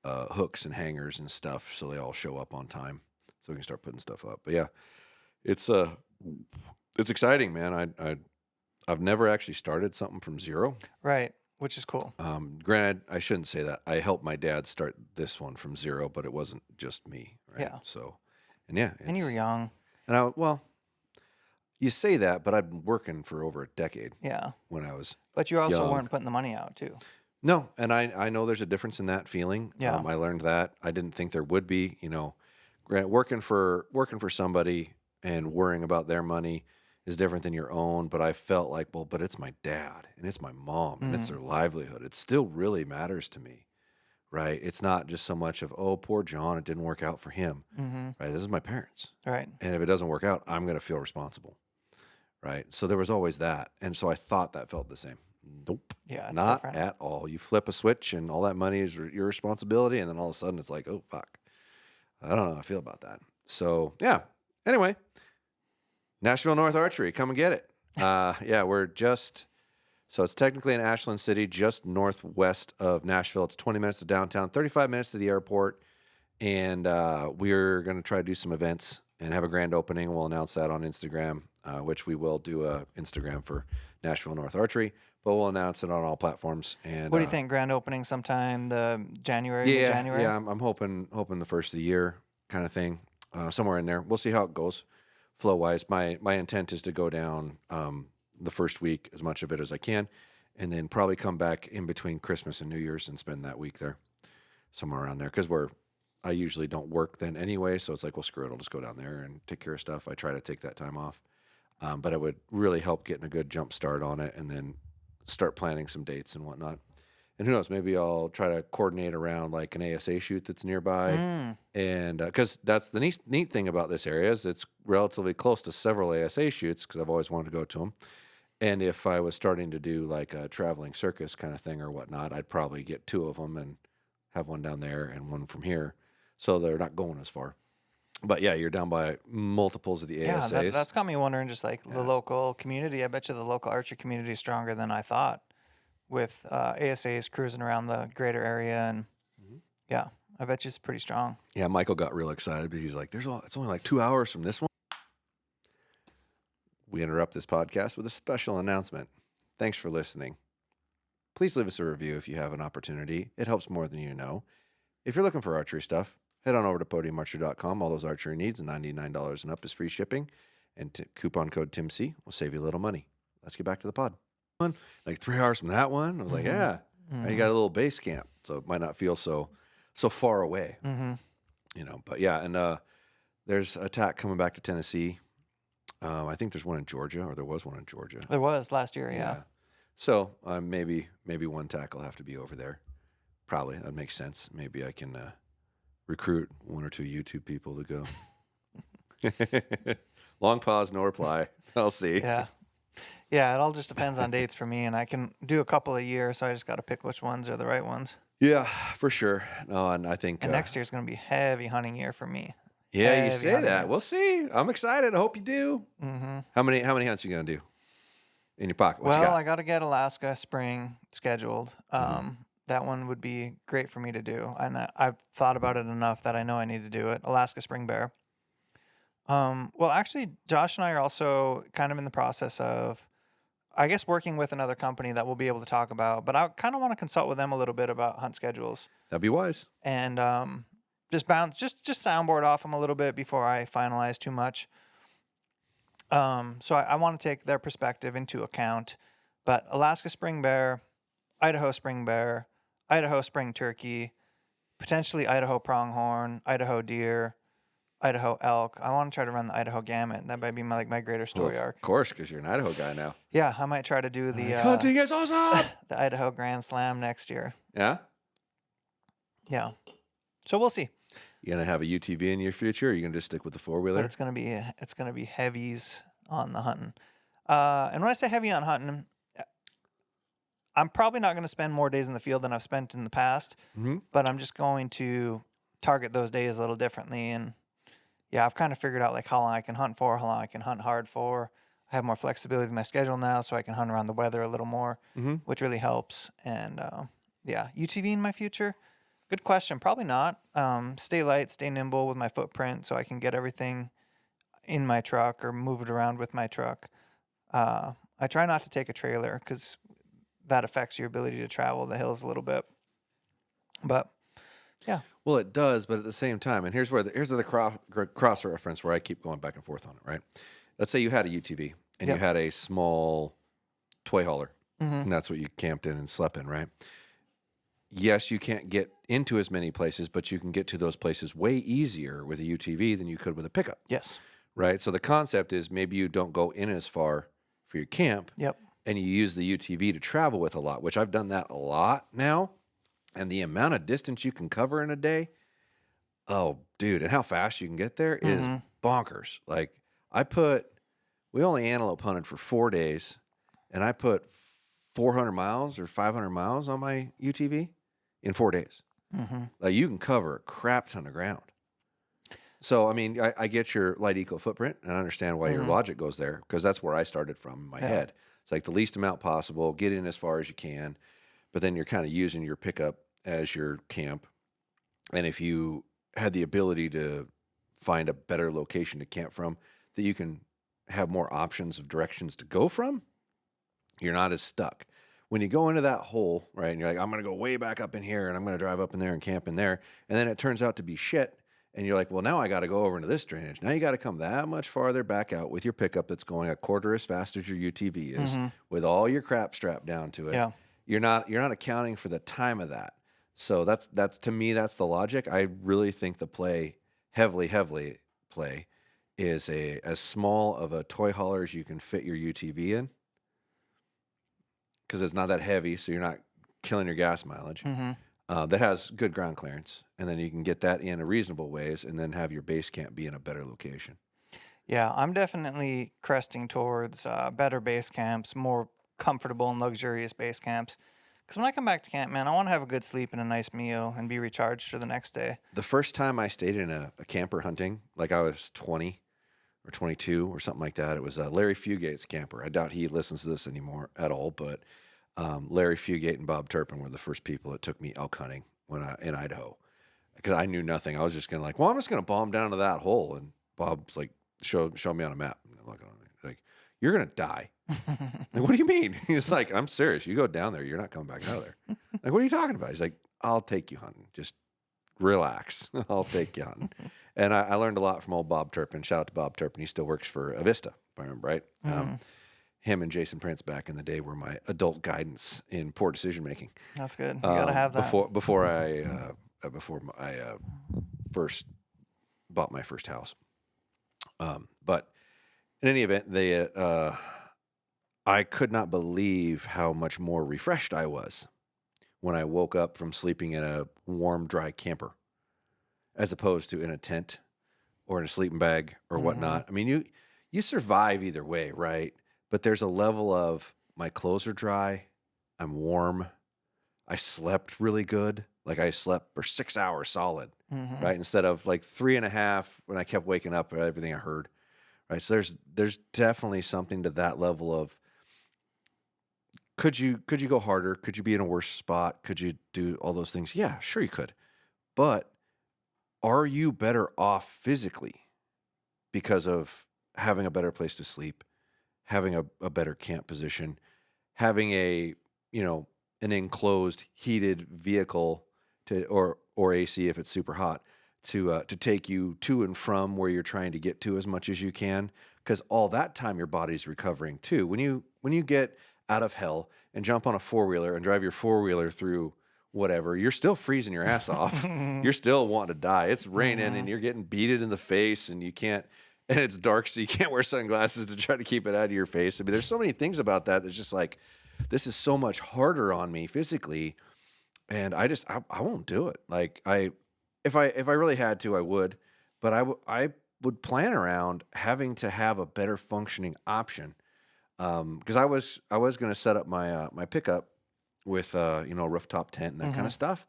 hooks and hangers and stuff, so they all show up on time, so we can start putting stuff up. But yeah, it's exciting, man. I've never actually started something from zero.
Right, which is cool.
Granted, I shouldn't say that. I helped my dad start this one from zero, but it wasn't just me, right?
Yeah.
So, and yeah,
And you were young.
And you say that, but I've been working for over a decade.
Yeah.
When I was
But you also
young.
weren't putting the money out too.
No, and I know there's a difference in that feeling.
Yeah.
I learned that. I didn't think there would be. Working for somebody and worrying about their money is different than your own. But I felt like, but it's my dad and it's my mom and it's their livelihood. It still really matters to me, right? It's not just so much of, oh, poor John, it didn't work out for him, right? This is my parents,
Right.
and if it doesn't work out, I'm going to feel responsible, right? So there was always that, and so I thought that felt the same. Nope.
Yeah, it's
not
different.
at all. You flip a switch and all that money is your responsibility. And then all of a sudden it's like, oh, fuck. I don't know how I feel about that. So, yeah. Anyway, Nashville North Archery. Come and get it. So it's technically in Ashland City, just northwest of Nashville. It's 20 minutes to downtown, 35 minutes to the airport. And we're going to try to do some events and have a grand opening. We'll announce that on Instagram, which we will do a Instagram for Nashville North Archery. But we'll announce it on all platforms. And
what do you think? Grand opening sometime January?
Yeah. I'm hoping the first of the year kind of thing, somewhere in there. We'll see how it goes, flow wise. My intent is to go down the first week, as much of it as I can, and then probably come back in between Christmas and New Year's and spend that week there, somewhere around there. Because I usually don't work then anyway, so it's like, well, screw it. I'll just go down there and take care of stuff. I try to take that time off, but it would really help getting a good jump start on it, and then start planning some dates and whatnot. And who knows, maybe I'll try to coordinate around like an ASA shoot that's nearby. And because that's the neat thing about this area is it's relatively close to several ASA shoots, because I've always wanted to go to them. And if I was starting to do like a traveling circus kind of thing or whatnot, I'd probably get two of them and have one down there and one from here, so they're not going as far. But yeah, you're down by multiples of the ASAs.
Yeah, that's got me wondering, just like the local community. I bet you the local archery community is stronger than I thought, with ASAs cruising around the greater area. And yeah, I bet you it's pretty strong.
Yeah, Michael got real excited because he's like, it's only like 2 hours from this one. We interrupt this podcast with a special announcement. Thanks for listening. Please leave us a review if you have an opportunity. It helps more than you know. If you're looking for archery stuff, head on over to podiumarchery.com. All those archery needs, $99 and up is free shipping. And coupon code TIMC will save you a little money. Let's get back to the pod. Like 3 hours from that one, I was like, yeah. Mm-hmm. You got a little base camp, so it might not feel so far away. But yeah, and there's a TAC coming back to Tennessee. I think there's one in Georgia, or there was one in Georgia.
There was last year, yeah.
So maybe one TAC will have to be over there. Probably, that makes sense. Maybe I can recruit one or two YouTube people to go. Long pause, no reply. I'll see.
Yeah, it all just depends on dates for me, and I can do a couple a year, so I just got to pick which ones are the right ones.
Yeah, for sure. No, and I think
next year's going to be heavy hunting year for me.
Yeah, you say that. We'll see. I'm excited. I hope you do.
Mm-hmm.
How many hunts are you going to do in your pocket?
I got to get Alaska spring scheduled. That one would be great for me to do. And I've thought about it enough that I know I need to do it. Alaska Spring Bear. Well, actually, Josh and I are also kind of in the process of, I guess, working with another company that we'll be able to talk about. But I kind of want to consult with them a little bit about hunt schedules
That'd be wise.
and just soundboard off them a little bit before I finalize too much. So I want to take their perspective into account. But Alaska Spring Bear, Idaho Spring Bear, Idaho Spring Turkey, potentially Idaho Pronghorn, Idaho Deer, Idaho Elk. I want to try to run the Idaho Gamut. That might be my greater story arc.
Of course, because you're an Idaho guy now.
Yeah, I might try to do the
Hunting is awesome.
the Idaho Grand Slam next year.
Yeah.
Yeah. So we'll see.
You gonna have a UTV in your future? Or are you gonna just stick with the 4-wheeler?
But it's gonna be heavies on the hunting. And when I say heavy on hunting, I'm probably not going to spend more days in the field than I've spent in the past.
Mm-hmm.
But I'm just going to target those days a little differently. And yeah, I've kind of figured out like how long I can hunt for, how long I can hunt hard for. I have more flexibility in my schedule now, so I can hunt around the weather a little more, which really helps. And yeah, UTV in my future. Good question. Probably not. Stay light, stay nimble with my footprint so I can get everything in my truck or move it around with my truck. I try not to take a trailer because that affects your ability to travel the hills a little bit. But yeah.
Well, it does, but at the same time, and here's where the cross reference where I keep going back and forth on it, right? Let's say you had a UTV and you had a small toy hauler, and that's what you camped in and slept in, right? Yes, you can't get into as many places, but you can get to those places way easier with a UTV than you could with a pickup.
Yes.
Right? So the concept is maybe you don't go in as far for your camp.
Yep.
And you use the UTV to travel with a lot, which I've done that a lot now. And the amount of distance you can cover in a day, oh, dude, and how fast you can get there is bonkers. Like we only antelope hunted for 4 days, and I put 400 miles or 500 miles on my UTV in 4 days. Like you can cover a crap ton of ground. So, I mean, I get your light eco footprint, and I understand why your logic goes there, because that's where I started from in my head. It's like the least amount possible, get in as far as you can, but then you're kind of using your pickup as your camp. And if you had the ability to find a better location to camp from, that you can have more options of directions to go from, you're not as stuck. When you go into that hole, right, and you're like, I'm going to go way back up in here, and I'm going to drive up in there and camp in there, and then it turns out to be shit, and you're like, well, now I got to go over into this drainage. Now you got to come that much farther back out with your pickup that's going a quarter as fast as your UTV is, with all your crap strapped down to it.
Yeah.
You're not accounting for the time of that. So that's to me, that's the logic. I really think the play, heavily play, is as small of a toy hauler as you can fit your UTV in, because it's not that heavy, so you're not killing your gas mileage. That has good ground clearance, and then you can get that in a reasonable ways, and then have your base camp be in a better location.
Yeah, I'm definitely cresting towards better base camps, more comfortable and luxurious base camps. Because when I come back to camp, man, I want to have a good sleep and a nice meal and be recharged for the next day.
The first time I stayed in a camper hunting, like I was 20 or 22 or something like that, it was Larry Fugate's camper. I doubt he listens to this anymore at all, but Larry Fugate and Bob Turpin were the first people that took me elk hunting in Idaho, because I knew nothing. I was just gonna I'm just gonna bomb down to that hole, and Bob's like, show me on a map. And I'm looking on it, like, you're gonna die. Like, what do you mean? He's like, I'm serious. You go down there, you're not coming back out of there. Like, what are you talking about? He's like, I'll take you hunting. Just relax. I'll take you hunting. And I learned a lot from old Bob Turpin. Shout out to Bob Turpin. He still works for Avista, if I remember right. Him and Jason Prince back in the day were my adult guidance in poor decision making.
That's good. You gotta have that
before I first bought my first house. But in any event, I could not believe how much more refreshed I was when I woke up from sleeping in a warm, dry camper, as opposed to in a tent or in a sleeping bag or whatnot. I mean, you survive either way, right? But there's a level of, my clothes are dry, I'm warm, I slept really good. Like I slept for 6 hours solid, right? Instead of like 3.5 when I kept waking up at everything I heard, right? So there's definitely something to that level of Could you go harder? Could you be in a worse spot? Could you do all those things? Yeah, sure you could. But are you better off physically because of having a better place to sleep, having a better camp position, having a, an enclosed heated vehicle or AC if it's super hot to take you to and from where you're trying to get to as much as you can, because all that time your body's recovering too. When you get out of hell and jump on a four-wheeler and drive your four-wheeler through whatever, you're still freezing your ass off. You're still wanting to die. It's raining and you're getting beaten in the face and you can't, and it's dark, so you can't wear sunglasses to try to keep it out of your face. I mean, there's so many things about that that's just like, this is so much harder on me physically, and I won't do it. Like if I really had to, I would, but I would plan around having to have a better functioning option. Because I was going to set up my my pickup with rooftop tent and that kind of stuff,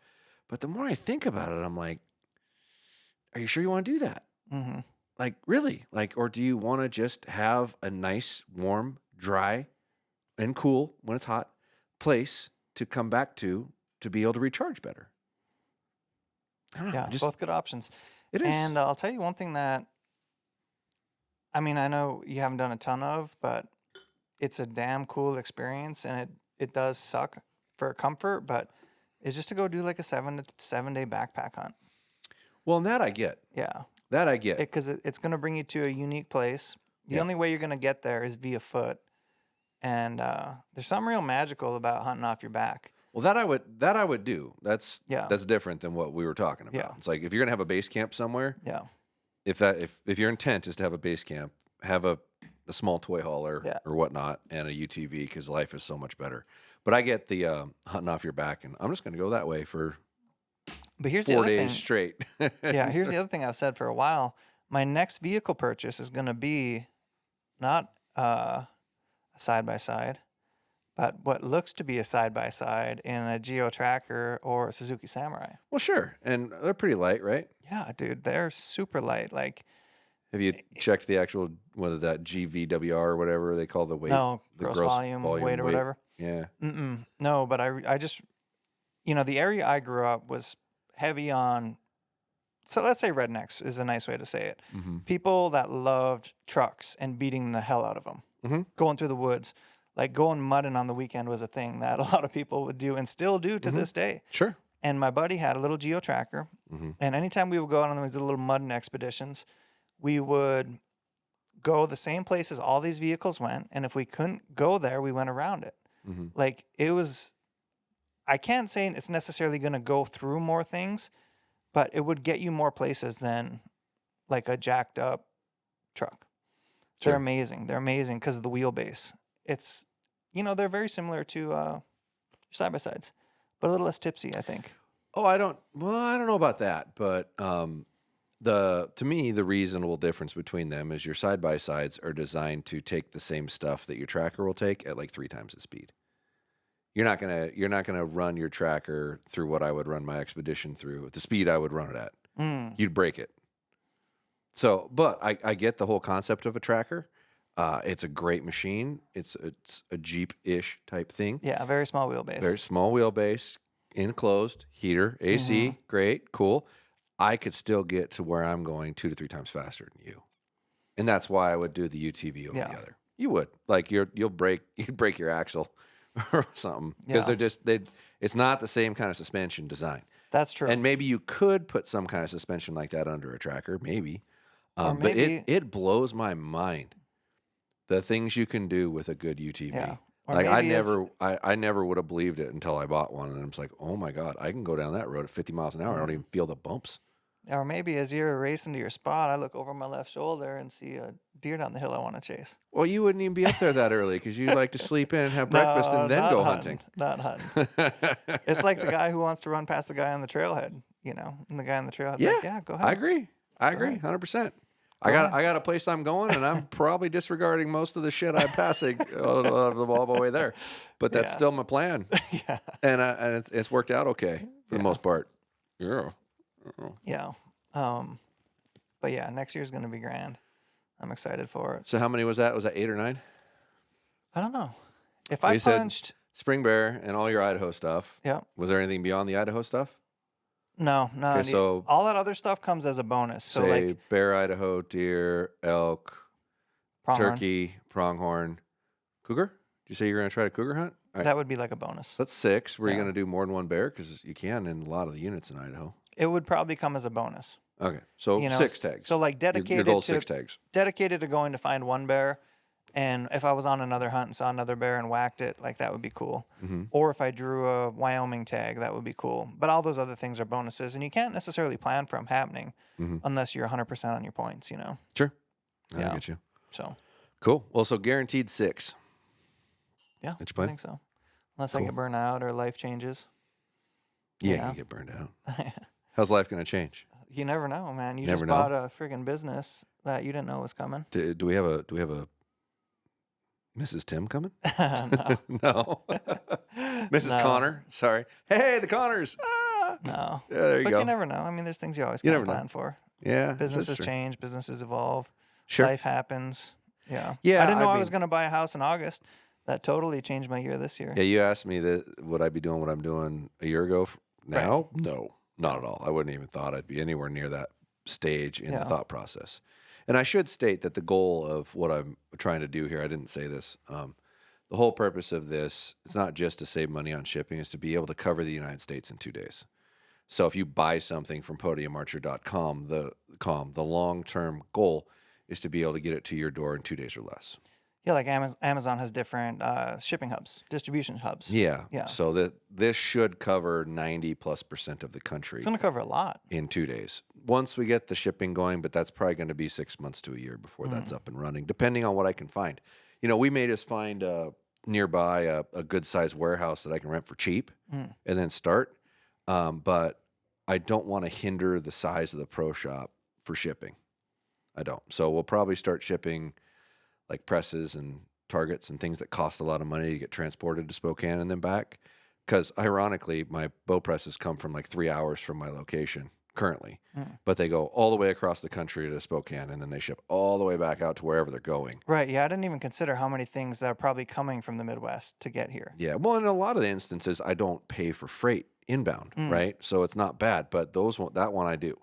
but the more I think about it, I'm like, are you sure you want to do that? Like, really? Like, or do you want to just have a nice, warm, dry, and cool when it's hot place to come back to be able to recharge better? I don't know.
Yeah, both good options.
It is.
And I'll tell you one thing that, I mean, I know you haven't done a ton of, but it's a damn cool experience, and it does suck for comfort, but it's just to go do like a 7 day backpack hunt.
Well, and that I get.
Yeah.
That I get.
Because it's going to bring you to a unique place. The only way you're going to get there is via foot. And there's something real magical about hunting off your back.
Well, that I would do. That's different than what we were talking about.
Yeah.
It's like if you're gonna have a base camp somewhere.
Yeah.
If your intent is to have a base camp, have a small toy hauler or whatnot and a UTV, because life is so much better. But I get the hunting off your back, and I'm just gonna go that way for.
But here's
4
the other
days
thing.
straight.
Yeah, here's the other thing I've said for a while. My next vehicle purchase is going to be not a side-by-side, but what looks to be a side-by-side in a Geo Tracker or a Suzuki Samurai.
Well, sure. And they're pretty light, right?
Yeah, dude, they're super light. Like,
have you checked the actual, whether that GVWR or whatever they call the weight?
No,
the
gross volume weight or whatever.
Yeah.
No, but I just, the area I grew up was heavy on, so let's say rednecks is a nice way to say it. People that loved trucks and beating the hell out of them, going through the woods. Like going mudding on the weekend was a thing that a lot of people would do and still do to this day.
Sure.
And my buddy had a little Geo Tracker, and anytime we would go on these little mudding expeditions, we would go the same places all these vehicles went, and if we couldn't go there, we went around it. Like, it was, I can't say it's necessarily going to go through more things, but it would get you more places than like a jacked up truck.
Sure.
They're amazing. They're amazing because of the wheelbase. It's, they're very similar to side-by-sides, but a little less tipsy, I think.
Oh, I don't know about that, but to me, the reasonable difference between them is your side-by-sides are designed to take the same stuff that your tracker will take at like 3 times the speed. You're not gonna run your tracker through what I would run my expedition through at the speed I would run it at. You'd break it. So, but I get the whole concept of a tracker. It's a great machine. It's a Jeep-ish type thing.
Yeah, very small wheelbase.
Very small wheelbase, enclosed, heater, AC, great, cool. I could still get to where I'm going 2 to 3 times faster than you, and that's why I would do the UTV over the other. You would, like, you'd break your axle or something, because it's not the same kind of suspension design.
That's true.
And maybe you could put some kind of suspension like that under a tracker, maybe.
Or
But it blows my mind the things you can do with a good UTV.
Yeah.
Like, I never would have believed it until I bought one, and I'm just like, oh my God, I can go down that road at 50 miles an hour. I don't even feel the bumps.
Or maybe as you're racing to your spot, I look over my left shoulder and see a deer down the hill I want to chase.
Well, you wouldn't even be up there that early because you like to sleep in and have breakfast and then go hunting.
Not hunting. It's like the guy who wants to run past the guy on the trailhead, and the guy on the trailhead, go ahead.
I agree, 100%. I got a place I'm going, and I'm probably disregarding most of the shit I'm passing all the way there, but that's still my plan.
Yeah,
and it's worked out okay for the most part. Yeah.
Yeah. But yeah, next year's gonna be grand. I'm excited for it.
So how many was that? Was that 8 or 9?
I don't know. If
Well,
I
you said
punched
Spring Bear and all your Idaho stuff.
Yeah.
Was there anything beyond the Idaho stuff?
No.
Okay, so
all that other stuff comes as a bonus. So
say
like
bear, Idaho, deer, elk,
pronghorn,
turkey, pronghorn, cougar. Did you say you're going to try to cougar hunt? All right.
that would be like a bonus.
So that's 6. Were you
Yeah.
going to do more than one bear? Because you can in a lot of the units in Idaho.
It would probably come as a bonus.
Okay, so
You know,
6 tags.
So like
Your
dedicated
goal is
to
6 tags.
dedicated to going to find one bear, and if I was on another hunt and saw another bear and whacked it, like that would be cool.
Mm-hmm.
Or if I drew a Wyoming tag, that would be cool. But all those other things are bonuses, and you can't necessarily plan for them happening unless you're 100% on your points. You know.
Sure. I
Yeah.
get you.
So
Cool. Well, so guaranteed 6.
yeah,
That's
I
fine.
think so. Unless I
Cool.
get burned out or life changes.
Yeah,
Yeah.
you get burned out. How's life going to change?
You never know, man. You
Never
just
know.
bought a friggin' business that you didn't know was coming.
Do we have a Mrs. Tim coming?
No.
No. Mrs.
No.
Connor. Sorry. Hey, the Connors.
No.
Yeah, there you
But
go.
you never know. I mean, there's things you always
You
can
never know.
plan for.
Yeah.
Businesses
that's true.
change, businesses evolve,
Sure.
life happens. Yeah.
Yeah,
I didn't know I
mean-
was going to buy a house in August. That totally changed my year this year.
Yeah, you asked me that would I be doing what I'm doing a year ago now? No, not at all. I wouldn't even thought I'd be anywhere near that stage in the
Yeah.
thought process. And I should state that the goal of what I'm trying to do here, I didn't say this. The whole purpose of this, it's not just to save money on shipping, it's to be able to cover the United States in 2 days. So if you buy something from podiumarcher.com, the long-term goal is to be able to get it to your door in 2 days or less.
Yeah, like Amazon has different shipping hubs, distribution hubs.
Yeah.
Yeah.
So this should cover 90+% of the country
It's going to cover a lot.
in 2 days. Once we get the shipping going, but that's probably going to be 6 months to a year before that's up and running, depending on what I can find. You know, we may just find nearby a good sized warehouse that I can rent for cheap and then start. But I don't want to hinder the size of the pro shop for shipping. I don't. So we'll probably start shipping like presses and targets and things that cost a lot of money to get transported to Spokane and then back. Because ironically, my bow presses come from like 3 hours from my location currently, but they go all the way across the country to Spokane and then they ship all the way back out to wherever they're going.
Right. Yeah, I didn't even consider how many things that are probably coming from the Midwest to get here.
Yeah. Well, in a lot of the instances, I don't pay for freight inbound, right? So it's not bad, but that one I do.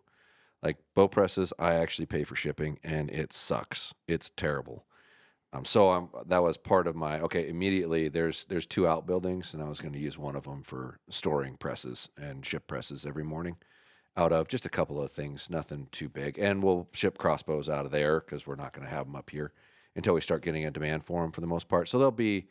Like bow presses, I actually pay for shipping and it sucks. It's terrible. That was part of my, okay, immediately there's 2 outbuildings and I was going to use one of them for storing presses and ship presses every morning out of just a couple of things, nothing too big. And we'll ship crossbows out of there because we're not going to have them up here until we start getting a demand for them for the most part. So there'll be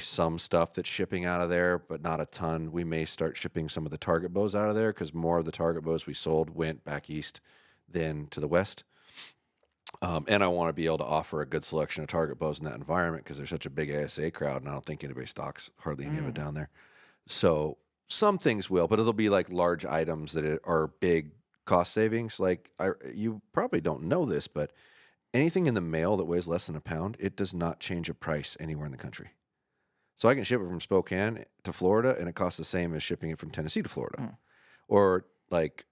some stuff that's shipping out of there, but not a ton. We may start shipping some of the target bows out of there because more of the target bows we sold went back east than to the west. And I want to be able to offer a good selection of target bows in that environment because there's such a big ASA crowd, and I don't think anybody stocks hardly any of it down there. So some things will, but it'll be like large items that are big cost savings. Like you probably don't know this, but anything in the mail that weighs less than a pound, it does not change a price anywhere in the country. So I can ship it from Spokane to Florida, and it costs the same as shipping it from Tennessee to Florida, or like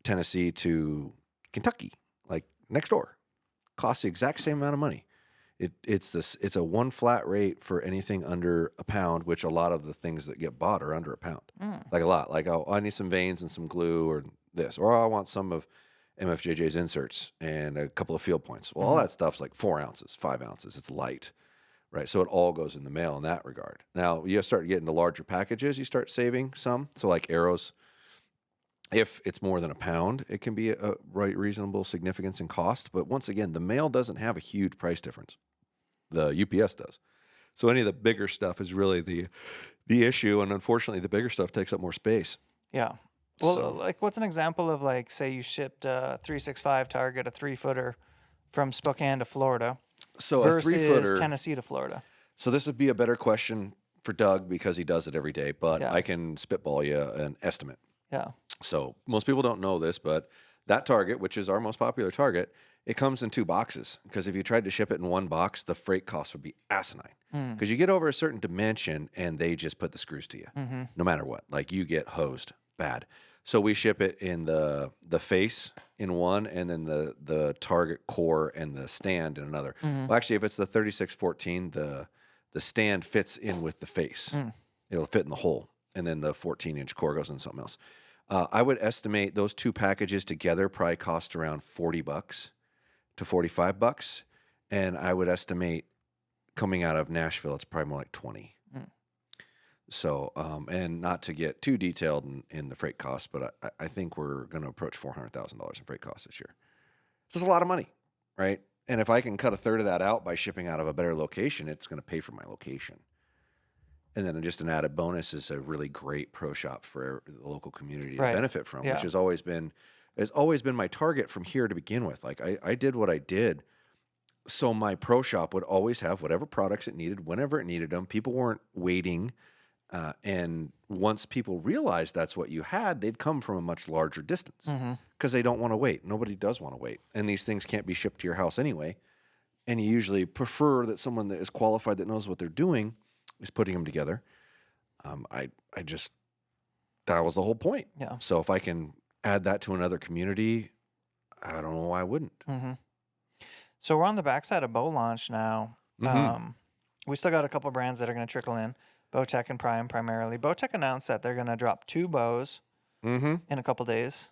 Tennessee to Kentucky, like next door. Costs the exact same amount of money. It's a one flat rate for anything under a pound, which a lot of the things that get bought are under a pound. Like a lot. Like, oh, I need some veins and some glue or this, or I want some of MFJJ's inserts and a couple of field points. Well, all that stuff's like 4 ounces, 5 ounces. It's light, right? So it all goes in the mail in that regard. Now you start getting to larger packages, you start saving some. So like arrows, if it's more than a pound, it can be a reasonable significance in cost. But once again, the mail doesn't have a huge price difference. The UPS does. So any of the bigger stuff is really the issue. And unfortunately, the bigger stuff takes up more space.
Yeah. Well,
So-
like what's an example of like, say you shipped a 365 target, a 3-footer from Spokane to Florida
So a
versus
3-footer.
Tennessee to Florida?
So this would be a better question for Doug because he does it every day, but
Yeah.
I can spitball you an estimate.
Yeah.
So most people don't know this, but that target, which is our most popular target, it comes in 2 boxes because if you tried to ship it in 1 box, the freight cost would be asinine. Because you get over a certain dimension and they just put the screws to you, no matter what. Like you get hosed bad. So we ship it in the face in one, and then the target core and the stand in another. Well, actually, if it's the 3614, the stand fits in with the face. It'll fit in the hole, and then the 14-inch core goes in something else. I would estimate those two packages together probably cost around $40 to $45, and I would estimate coming out of Nashville, it's probably more like 20. So, and not to get too detailed in the freight costs, but I think we're going to approach $400,000 in freight costs this year. This is a lot of money, right? And if I can cut a third of that out by shipping out of a better location, it's going to pay for my location. And then just an added bonus is a really great pro shop for the local community to benefit from, which has always been my target from here to begin with. Like I did what I did, so my pro shop would always have whatever products it needed whenever it needed them. People weren't waiting. And once people realized that's what you had, they'd come from a much larger distance because they don't want to wait. Nobody does want to wait. And these things can't be shipped to your house anyway. And you usually prefer that someone that is qualified, that knows what they're doing, is putting them together. That was the whole point.
Yeah.
So if I can add that to another community, I don't know why I wouldn't.
So we're on the backside of bow launch now. We still got a couple brands that are going to trickle in. Bowtech and Prime primarily. Bowtech announced that they're going to drop 2 bows in a couple days.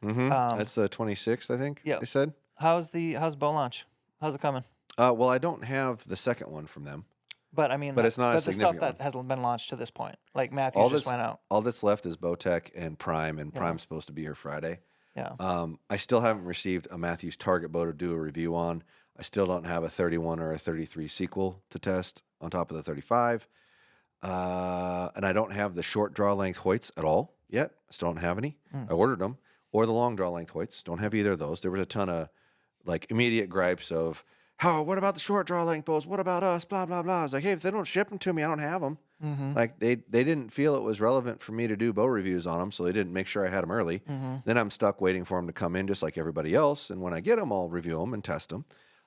That's the 26th, I think. They said.
How's bow launch? How's it coming?
Well, I don't have the second one from them.
But I mean,
it's not a
the
significant
stuff that hasn't been launched to this point. Like Matthews just went out.
All that's left is Bowtech and Prime's supposed to be here Friday.
Yeah.
I still haven't received a Matthews target bow to do a review on. I still don't have a 31 or a 33 sequel to test on top of the 35. And I don't have the short draw length Hoyts at all yet. I still don't have any. I ordered them. Or the long draw length Hoyts. Don't have either of those. There was a ton of like immediate gripes of, what about the short draw length bows? What about us? Blah, blah, blah. I was like, hey, if they don't ship them to me, I don't have them. Like they didn't feel it was relevant for me to do bow reviews on them, so they didn't make sure I had them early. Then I'm stuck waiting for them to come in just like everybody else. And when I get them, I'll review them and test them.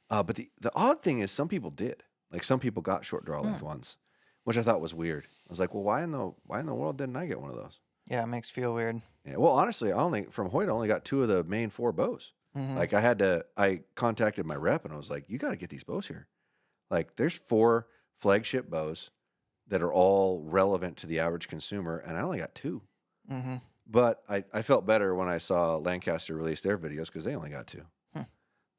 But the odd thing is some people did. Like some people got short draw length ones, which I thought was weird. I was like, well, why in the world didn't I get one of those?
Yeah, it makes you feel weird.
Yeah, well, honestly, from Hoyt, I only got 2 of the main 4 bows. Like I contacted my rep and I was like, you got to get these bows here. Like there's 4 flagship bows that are all relevant to the average consumer, and I only got 2. But I felt better when I saw Lancaster release their videos because they only got 2.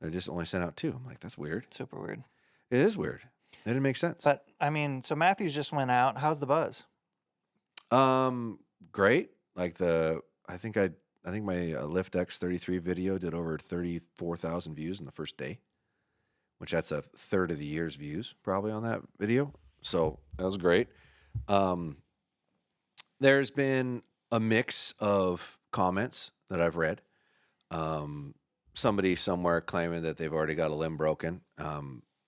They just only sent out 2. I'm like, that's weird.
Super weird.
It is weird. It didn't make sense.
But I mean, so Matthews just went out. How's the buzz?
Great. Like I think my Lift X33 video did over 34,000 views in the first day, which that's a third of the year's views probably on that video. So that was great. There's been a mix of comments that I've read. Somebody somewhere claiming that they've already got a limb broken.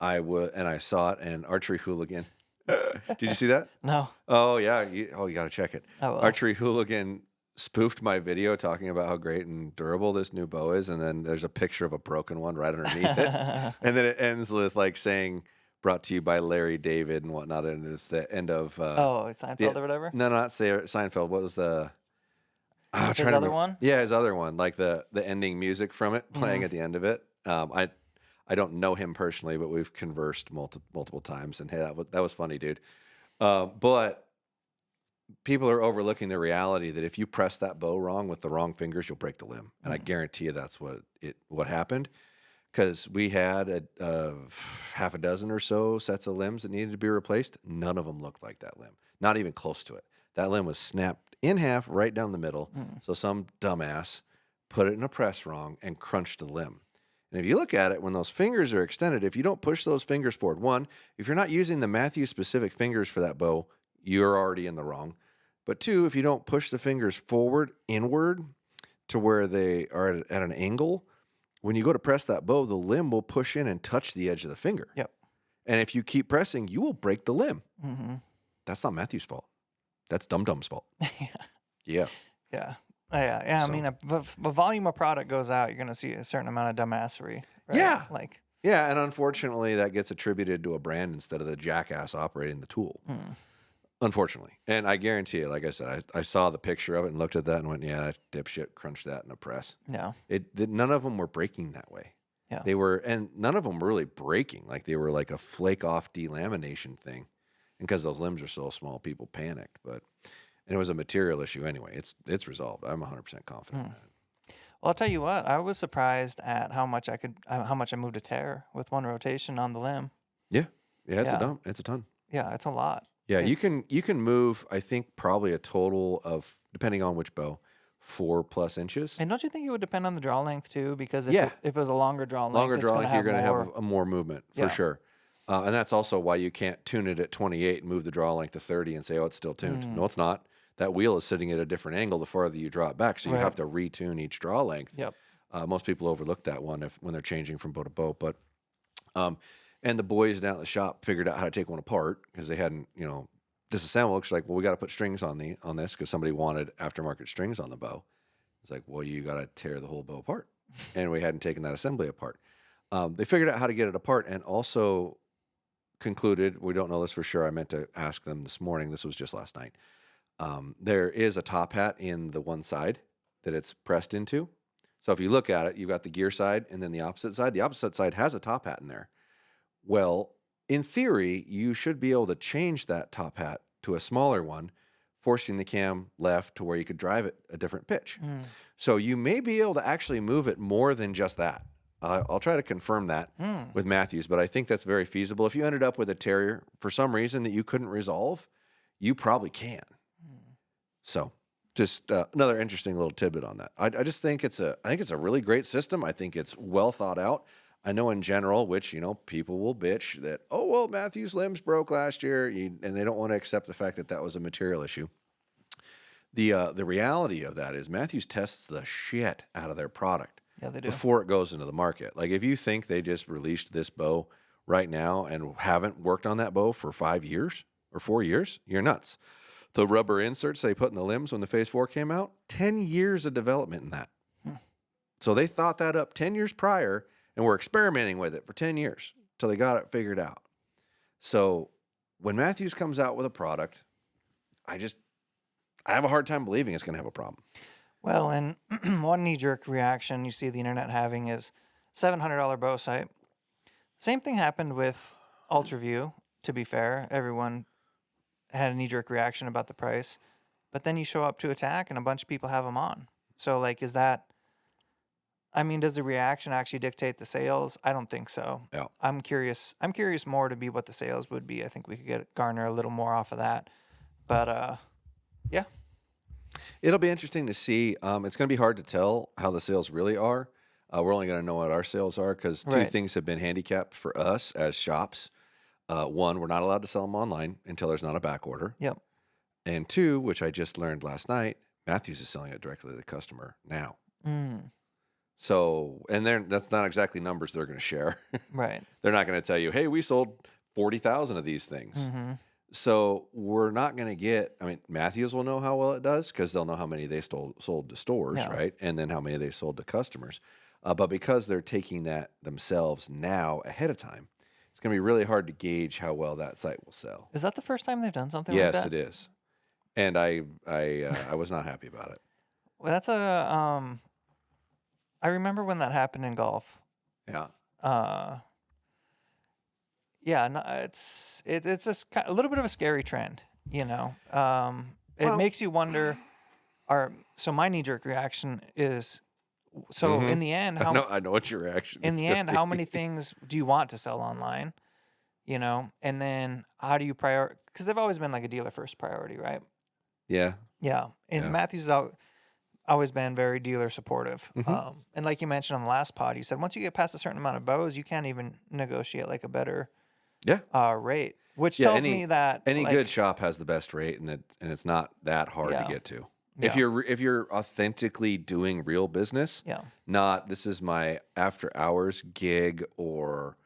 I saw it, and Archery Hooligan. Did you see that?
No.
Oh yeah. You got to check it.
Oh, well.
Archery Hooligan spoofed my video talking about how great and durable this new bow is, and then there's a picture of a broken one right underneath it, and then it ends with like saying, "Brought to you by Larry David" and whatnot, and it's the end of
Seinfeld or whatever.
No, not Seinfeld. What was the?
His other one?
Yeah, his other one, like the ending music from it playing at the end of it. I don't know him personally, but we've conversed multiple times, and hey, that was funny, dude. But people are overlooking the reality that if you press that bow wrong with the wrong fingers, you'll break the limb, and I guarantee you that's what happened. Because we had a half a dozen or so sets of limbs that needed to be replaced. None of them looked like that limb, not even close to it. That limb was snapped in half right down the middle. So some dumbass put it in a press wrong and crunched the limb. And if you look at it, when those fingers are extended, if you don't push those fingers forward, one, if you're not using the Matthews specific fingers for that bow, you're already in the wrong. But 2, if you don't push the fingers forward, inward, to where they are at an angle, when you go to press that bow, the limb will push in and touch the edge of the finger.
Yep.
And if you keep pressing, you will break the limb. That's not Matthew's fault. That's Dum Dum's fault. Yeah.
Yeah. I mean, if a volume of product goes out, you're going to see a certain amount of dumbassery. Right?
Yeah.
Yeah,
and unfortunately, that gets attributed to a brand instead of the jackass operating the tool. Unfortunately. And I guarantee you, like I said, I saw the picture of it and looked at that and went, yeah, that dipshit crunched that in a press.
No.
None of them were breaking that way.
Yeah.
And none of them were really breaking. Like they were like a flake off delamination thing. And because those limbs are so small, people panicked. But and it was a material issue anyway. It's resolved. I'm 100% confident in that.
Well, I'll tell you what. I was surprised at how much I moved a tear with one rotation on the limb.
Yeah. Yeah, it's a
Yeah.
dump. It's a ton.
Yeah, it's a lot.
Yeah,
It's,
you can move, I think, probably a total of, depending on which bow, 4+ inches.
and don't you think it would depend on the draw length too? Because
Yeah.
if it was a longer draw length,
Longer
it's
draw
going to
length, you're
have
going to
more.
have a more movement for
Yeah.
sure. And that's also why you can't tune it at 28 and move the draw length to 30 and say, oh, it's still tuned. No, it's not. That wheel is sitting at a different angle the farther you draw it back. So you
Right.
have to retune each draw length.
Yep.
Most people overlook that one when they're changing from bow to bow. But and the boys down at the shop figured out how to take one apart because they hadn't, disassembled. It's like, well, we got to put strings on this because somebody wanted aftermarket strings on the bow. It's like, well, you got to tear the whole bow apart, and we hadn't taken that assembly apart. They figured out how to get it apart, and also concluded, we don't know this for sure. I meant to ask them this morning. This was just last night. There is a top hat in the one side that it's pressed into. So if you look at it, you've got the gear side and then the opposite side. The opposite side has a top hat in there. Well, in theory, you should be able to change that top hat to a smaller one, forcing the cam left to where you could drive it a different pitch. So you may be able to actually move it more than just that. I'll try to confirm that with Matthews, but I think that's very feasible. If you ended up with a Terrier for some reason that you couldn't resolve, you probably can. So just another interesting little tidbit on that. I just think it's a really great system. I think it's well thought out. I know in general, which, people will bitch that, oh, well, Matthew's limbs broke last year, and they don't want to accept the fact that that was a material issue. The reality of that is Matthews tests the shit out of their product before it goes into the market. Like if you think they just released this bow right now and haven't worked on that bow for 5 years or 4 years, you're nuts. The rubber inserts they put in the limbs when the Phase 4 came out, 10 years of development in that. So they thought that up 10 years prior and were experimenting with it for 10 years till they got it figured out. So when Matthews comes out with a product, I have a hard time believing it's going to have a problem.
Well, and one knee-jerk reaction you see the internet having is $700 bow sight. Same thing happened with UltraView, to be fair. Everyone had a knee-jerk reaction about the price. But then you show up to attack and a bunch of people have them on. So, is that... I mean, does the reaction actually dictate the sales? I don't think so.
Yeah.
I'm curious more to be what the sales would be. I think we could garner a little more off of that. But, yeah.
It'll be interesting to see. It's going to be hard to tell how the sales really are. We're only going to know what our sales are because two things have been handicapped for us as shops. One, we're not allowed to sell them online until there's not a back order.
Yep.
And two, which I just learned last night, Matthews is selling it directly to the customer now. So, and that's not exactly numbers they're going to share.
Right.
They're not going to tell you, hey, we sold 40,000 of these things. So we're not going to get, Matthews will know how well it does because they'll know how many they sold to stores, right? And then how many they sold to customers. But because they're taking that themselves now ahead of time, it's going to be really hard to gauge how well that site will sell.
Is that the first time they've done something like that?
Yes, it is. And I was not happy about it.
Well, that's I remember when that happened in golf.
Yeah.
Yeah, no, it's just a little bit of a scary trend, It makes you wonder. So my knee jerk reaction is, in the end,
I know what your reaction is.
In the end, how many things do you want to sell online? And then how do you because they've always been like a dealer first priority, right?
Yeah.
Yeah, and Matthews has always been very dealer supportive. And like you mentioned on the last pod, you said once you get past a certain amount of bows, you can't even negotiate like a better rate. Which tells me that
any good shop has the best rate, and it's not that hard to get to. If you're authentically doing real business, not this is my after hours gig, or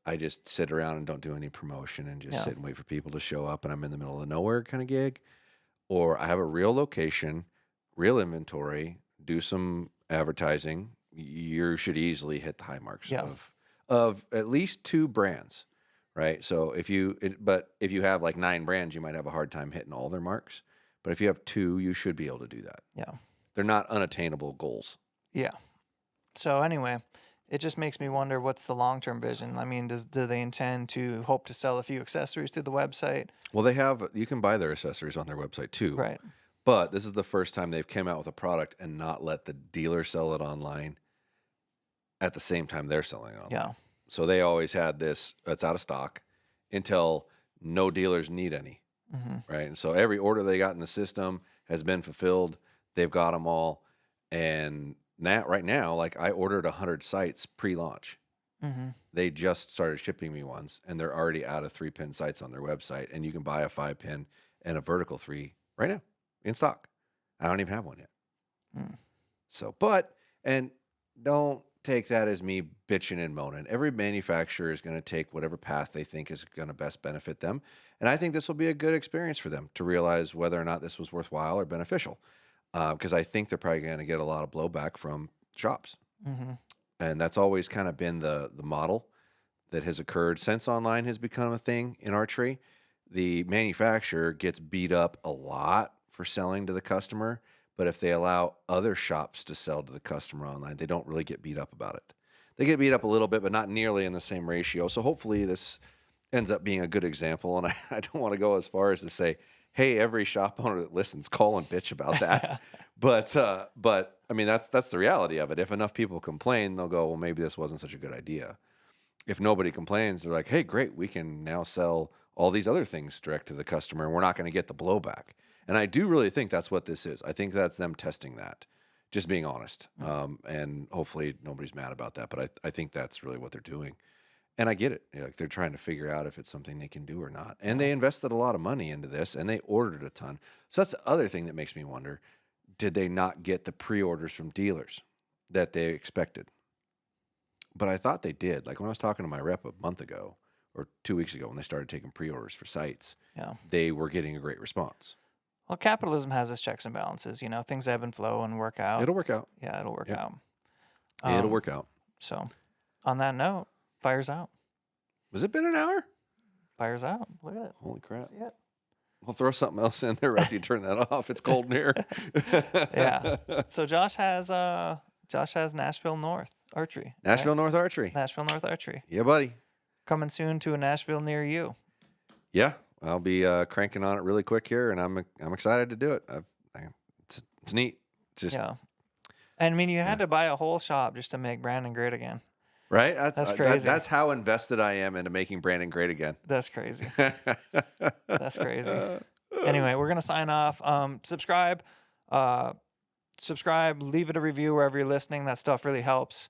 I just sit around and don't do any promotion and just sit and wait for people to show up and I'm in the middle of nowhere kind of gig, or I have a real location, real inventory, do some advertising, you should easily hit the high marks of at least 2 brands, right? So if you have like 9 brands, you might have a hard time hitting all their marks. But if you have 2, you should be able to do that.
Yeah.
They're not unattainable goals.
Yeah. So anyway, It just makes me wonder what's the long-term vision. I mean, do they intend to hope to sell a few accessories through the website?
Well, you can buy their accessories on their website too.
Right.
But this is the first time they've come out with a product and not let the dealer sell it online at the same time they're selling it online.
Yeah.
So they always had this, it's out of stock until no dealers need any. Right. And so every order they got in the system has been fulfilled. They've got them all. And right now, like I ordered 100 sites pre-launch. They just started shipping me ones, and they're already out of 3-pin sites on their website. And you can buy a 5-pin and a vertical 3 right now in stock. I don't even have one yet. So, and don't take that as me bitching and moaning. Every manufacturer is going to take whatever path they think is going to best benefit them. And I think this will be a good experience for them to realize whether or not this was worthwhile or beneficial. Because I think they're probably going to get a lot of blowback from shops. And that's always kind of been the model that has occurred since online has become a thing in archery. The manufacturer gets beat up a lot for selling to the customer, but if they allow other shops to sell to the customer online, they don't really get beat up about it. They get beat up a little bit, but not nearly in the same ratio. So hopefully this ends up being a good example. And I don't want to go as far as to say, hey, every shop owner that listens, call and bitch about that. But I mean, that's the reality of it. If enough people complain, they'll go, well, maybe this wasn't such a good idea. If nobody complains, they're like, hey, great, we can now sell all these other things direct to the customer, and we're not going to get the blowback. And I do really think that's what this is. I think that's them testing that, just being honest. And hopefully nobody's mad about that, but I think that's really what they're doing. And I get it. Like they're trying to figure out if it's something they can do or not. And they invested a lot of money into this, and they ordered a ton. So that's the other thing that makes me wonder, did they not get the pre-orders from dealers that they expected? But I thought they did. Like when I was talking to my rep a month ago or 2 weeks ago when they started taking pre-orders for sites, they were getting a great response.
Well, capitalism has its checks and balances. You know, things ebb and flow and work out.
It'll work out.
Yeah, it'll work out.
It'll work out.
So on that note, fire's out.
Has it been an hour?
Fire's out. Look at it.
Holy crap.
See it?
We'll throw something else in there after you turn that off. It's cold in here.
Yeah. So Josh has Nashville North Archery.
Nashville North Archery.
Nashville North Archery.
Yeah, buddy.
Coming soon to a Nashville near you.
Yeah, I'll be cranking on it really quick here, and I'm excited to do it. It's neat. It's just
and I mean, you had to buy a whole shop just to make Brandon great again.
Right?
That's crazy.
That's how invested I am into making Brandon great again.
That's crazy. That's crazy. Anyway, we're gonna sign off. Subscribe, leave it a review wherever you're listening. That stuff really helps.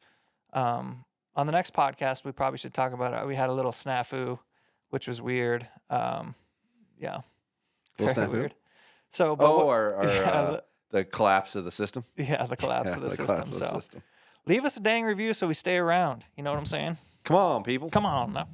On the next podcast, we probably should talk about it. We had a little snafu, which was weird. Yeah,
Little
very
snafu?
weird. So,
the collapse of the system.
Yeah, the collapse of the system.
Collapse of the
So,
system.
leave us a dang review so we stay around. You know what I'm saying?
Come on, people.
Come on now.